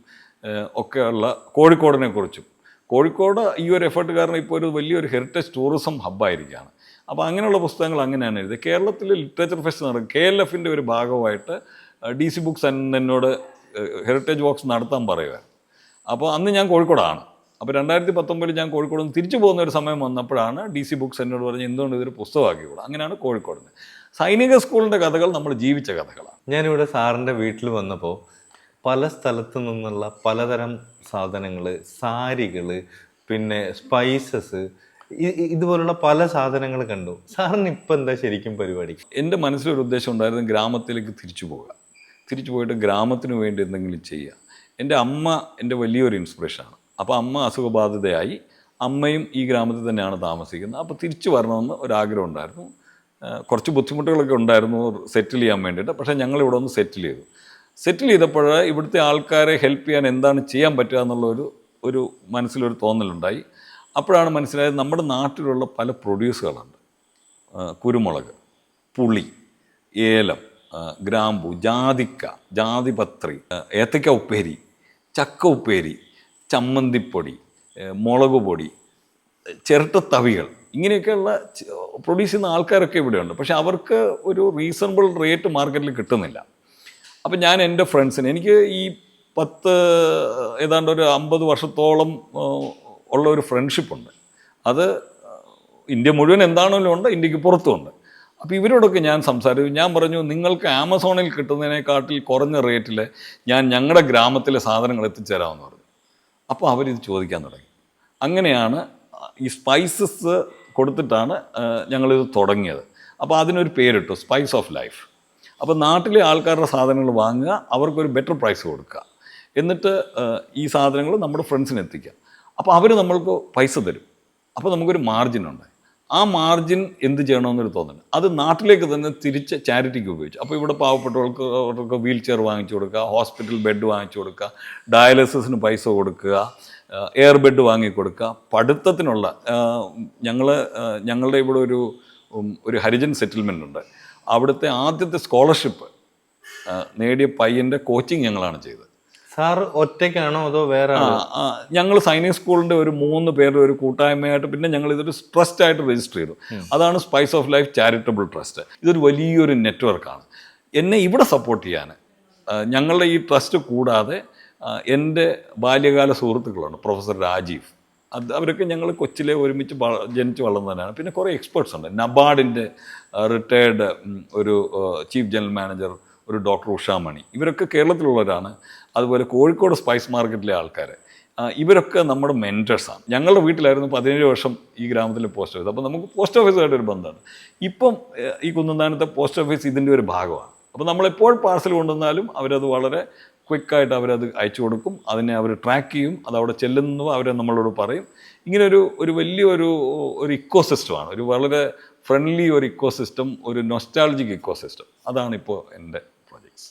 ഒക്കെയുള്ള കോഴിക്കോടിനെക്കുറിച്ചും. കോഴിക്കോട് ഈ ഒരു എഫേർട്ട് കാരണം ഇപ്പോൾ ഒരു വലിയൊരു ഹെറിറ്റേജ് ടൂറിസം ഹബ്ബായിരിക്കുകയാണ്. അപ്പോൾ അങ്ങനെയുള്ള പുസ്തകങ്ങൾ അങ്ങനെയാണ് എഴുതിയത്. കേരളത്തിൽ ലിറ്ററേച്ചർ ഫെസ്റ്റ് നടക്കും. KLFൻ്റെ ഒരു ഭാഗമായിട്ട് DC ബുക്സ് എന്നോട് ഹെറിറ്റേജ് വാക്സ് നടത്താൻ പറയുമായിരുന്നു. അപ്പോൾ അന്ന് ഞാൻ കോഴിക്കോടാണ്. അപ്പോൾ 2019 ഞാൻ കോഴിക്കോട് നിന്ന് തിരിച്ചു പോകുന്ന ഒരു സമയം വന്നപ്പോഴാണ് DC ബുക്സ് എന്നോട് പറഞ്ഞ് എന്തുകൊണ്ട് ഇതൊരു പുസ്തകമാക്കിക്കൂടാ. അങ്ങനെയാണ് കോഴിക്കോടിന്. സൈനിക സ്കൂളിൻ്റെ കഥകൾ നമ്മൾ ജീവിച്ച കഥകളാണ്. ഞാനിവിടെ സാറിൻ്റെ വീട്ടിൽ വന്നപ്പോൾ പല സ്ഥലത്തു നിന്നുള്ള പലതരം സാധനങ്ങൾ, സാരികൾ, പിന്നെ സ്പൈസസ്, ഇതുപോലുള്ള പല സാധനങ്ങൾ കണ്ടു. സാറിന് ഇപ്പം എന്താ ശരിക്കും പരിപാടി? എൻ്റെ മനസ്സിലൊരു ഉദ്ദേശം ഉണ്ടായിരുന്നു, ഗ്രാമത്തിലേക്ക് തിരിച്ചു പോവുക, തിരിച്ചു പോയിട്ട് ഗ്രാമത്തിന് വേണ്ടി എന്തെങ്കിലും ചെയ്യുക. എൻ്റെ അമ്മ എൻ്റെ വലിയൊരു ഇൻസ്പിറേഷനാണ്. അപ്പോൾ അമ്മ അസുഖബാധിതയായി, അമ്മയും ഈ ഗ്രാമത്തിൽ തന്നെയാണ് താമസിക്കുന്നത്. അപ്പോൾ തിരിച്ചു വരണമെന്ന് ഒരാഗ്രഹം ഉണ്ടായിരുന്നു. കുറച്ച് ബുദ്ധിമുട്ടുകളൊക്കെ ഉണ്ടായിരുന്നു സെറ്റിൽ ചെയ്യാൻ വേണ്ടിയിട്ട്. പക്ഷേ ഞങ്ങളിവിടെ ഒന്ന് സെറ്റിൽ ചെയ്തു. സെറ്റിൽ ചെയ്തപ്പോൾ ഇവിടുത്തെ ആൾക്കാരെ ഹെൽപ്പ് ചെയ്യാൻ എന്താണ് ചെയ്യാൻ പറ്റുക എന്നുള്ള ഒരു മനസ്സിലൊരു തോന്നലുണ്ടായി. അപ്പോഴാണ് മനസ്സിലായത് നമ്മുടെ നാട്ടിലുള്ള പല പ്രൊഡ്യൂസുകളുണ്ട്. കുരുമുളക്, പുളി, ഏലം, ഗ്രാമ്പു, ജാതിക്ക, ജാതിപത്രി, ഏത്തയ്ക്ക ഉപ്പേരി, ചക്ക ഉപ്പേരി, ചമ്മന്തിപ്പൊടി, മുളക് പൊടി, ചിരട്ടത്തവികൾ, ഇങ്ങനെയൊക്കെയുള്ള പ്രൊഡ്യൂസ് ചെയ്യുന്ന ആൾക്കാരൊക്കെ ഇവിടെയുണ്ട്. പക്ഷെ അവർക്ക് ഒരു റീസണബിൾ റേറ്റ് മാർക്കറ്റിൽ കിട്ടുന്നില്ല. അപ്പം ഞാൻ എൻ്റെ ഫ്രണ്ട്സിന്, എനിക്ക് ഈ ഏതാണ്ട് ഒരു 50 വർഷത്തോളം ഉള്ള ഒരു ഫ്രണ്ട്ഷിപ്പുണ്ട്. അത് ഇന്ത്യ മുഴുവൻ എന്താണെങ്കിലും ഉണ്ട്, ഇന്ത്യക്ക് പുറത്തുമുണ്ട്. അപ്പോൾ ഇവരോടൊക്കെ ഞാൻ സംസാരിച്ചു. ഞാൻ പറഞ്ഞു, നിങ്ങൾക്ക് ആമസോണിൽ കിട്ടുന്നതിനെക്കാട്ടിൽ കുറഞ്ഞ റേറ്റിൽ ഞങ്ങളുടെ ഗ്രാമത്തിലെ സാധനങ്ങൾ എത്തിച്ചേരാമെന്ന് പറഞ്ഞു. അപ്പോൾ അവരിത് ചോദിക്കാൻ തുടങ്ങി. അങ്ങനെയാണ് ഈ സ്പൈസസ് കൊടുത്തിട്ടാണ് ഞങ്ങളിത് തുടങ്ങിയത്. അപ്പോൾ അതിനൊരു പേരിട്ടു, സ്പൈസ് ഓഫ് ലൈഫ്. അപ്പോൾ നാട്ടിലെ ആൾക്കാരുടെ സാധനങ്ങൾ വാങ്ങുക, അവർക്കൊരു ബെറ്റർ പ്രൈസ് കൊടുക്കുക, എന്നിട്ട് ഈ സാധനങ്ങൾ നമ്മുടെ ഫ്രണ്ട്സിന് എത്തിക്കുക. അപ്പോൾ അവർ നമ്മൾക്ക് പൈസ തരും. അപ്പോൾ നമുക്കൊരു മാർജിനുണ്ട്. ആ മാർജിൻ എന്ത് ചെയ്യണമെന്നൊരു തോന്നൽ, അത് നാട്ടിലേക്ക് തന്നെ തിരിച്ച് ചാരിറ്റിക്ക് ഉപയോഗിച്ചു. അപ്പോൾ ഇവിടെ പാവപ്പെട്ടവർക്ക് വീൽ ചെയർ വാങ്ങിച്ചു കൊടുക്കുക, ഹോസ്പിറ്റൽ ബെഡ് വാങ്ങിച്ചു കൊടുക്കുക, ഡയാലിസിസിന് പൈസ കൊടുക്കുക, എയർ ബെഡ് വാങ്ങിക്കൊടുക്കുക, പഠിത്തത്തിനുള്ള ഞങ്ങളുടെ ഇവിടെ ഒരു ഹരിജൻ സെറ്റിൽമെൻ്റ് ഉണ്ട്. അവിടുത്തെ ആദ്യത്തെ സ്കോളർഷിപ്പ് നേടിയ പയ്യൻ്റെ കോച്ചിങ് ഞങ്ങളാണ് ചെയ്തത്. സാർ ഒറ്റയ്ക്കാണോ അതോ വേറെ? ഞങ്ങൾ സൈനിക് സ്കൂളിൻ്റെ ഒരു 3 പേരുടെ ഒരു കൂട്ടായ്മയായിട്ട്, പിന്നെ ഞങ്ങൾ ഇതൊരു ട്രസ്റ്റായിട്ട് രജിസ്റ്റർ ചെയ്തു. അതാണ് spice of life charitable trust. ഇതൊരു വലിയൊരു നെറ്റ്വർക്കാണ്. എന്നെ ഇവിടെ സപ്പോർട്ട് ചെയ്യാൻ ഞങ്ങളുടെ ഈ ട്രസ്റ്റ് കൂടാതെ എൻ്റെ ബാല്യകാല സുഹൃത്തുക്കളുണ്ട്. പ്രൊഫസർ രാജീവ്, അത് അവരൊക്കെ ഞങ്ങൾ കൊച്ചിലെ ഒരുമിച്ച് ജനിച്ച് വളർന്നവരാണ്. പിന്നെ കുറേ എക്സ്പേർട്സ് ഉണ്ട്. നബാർഡിൻ്റെ റിട്ടയേർഡ് ഒരു ചീഫ് ജനറൽ മാനേജർ ഒരു ഡോക്ടർ ഉഷാമണി, ഇവരൊക്കെ കേരളത്തിലുള്ളവരാണ്. അതുപോലെ കോഴിക്കോട് സ്പൈസ് മാർക്കറ്റിലെ ആൾക്കാർ, ഇവരൊക്കെ നമ്മുടെ മെൻറ്റേഴ്സാണ്. ഞങ്ങളുടെ വീട്ടിലായിരുന്നു 17 വർഷം ഈ ഗ്രാമത്തിലെ പോസ്റ്റ് ഓഫീസ്. അപ്പോൾ നമുക്ക് പോസ്റ്റ് ഓഫീസുമായിട്ടൊരു ബന്ധമാണ്. ഇപ്പം ഈ കുന്നന്താനത്തെ പോസ്റ്റ് ഓഫീസ് ഇതിൻ്റെ ഒരു ഭാഗമാണ്. അപ്പോൾ നമ്മളെപ്പോൾ പാഴ്സൽ കൊണ്ടുവന്നാലും അവരത് വളരെ ക്വിക്കായിട്ട് അവരത് അയച്ചു കൊടുക്കും. അതിനെ അവർ ട്രാക്ക് ചെയ്യും. അതവിടെ ചെല്ലുന്നു അവരെ നമ്മളോട് പറയും. ഇങ്ങനെ ഒരു വലിയൊരു ഇക്കോ സിസ്റ്റമാണ്, ഒരു വളരെ ഫ്രണ്ട്ലി ഒരു ഇക്കോ സിസ്റ്റം, ഒരു നൊസ്റ്റാൾജിക് ഇക്കോ സിസ്റ്റം. അതാണിപ്പോൾ എൻ്റെ പ്രോജക്ട്സ്.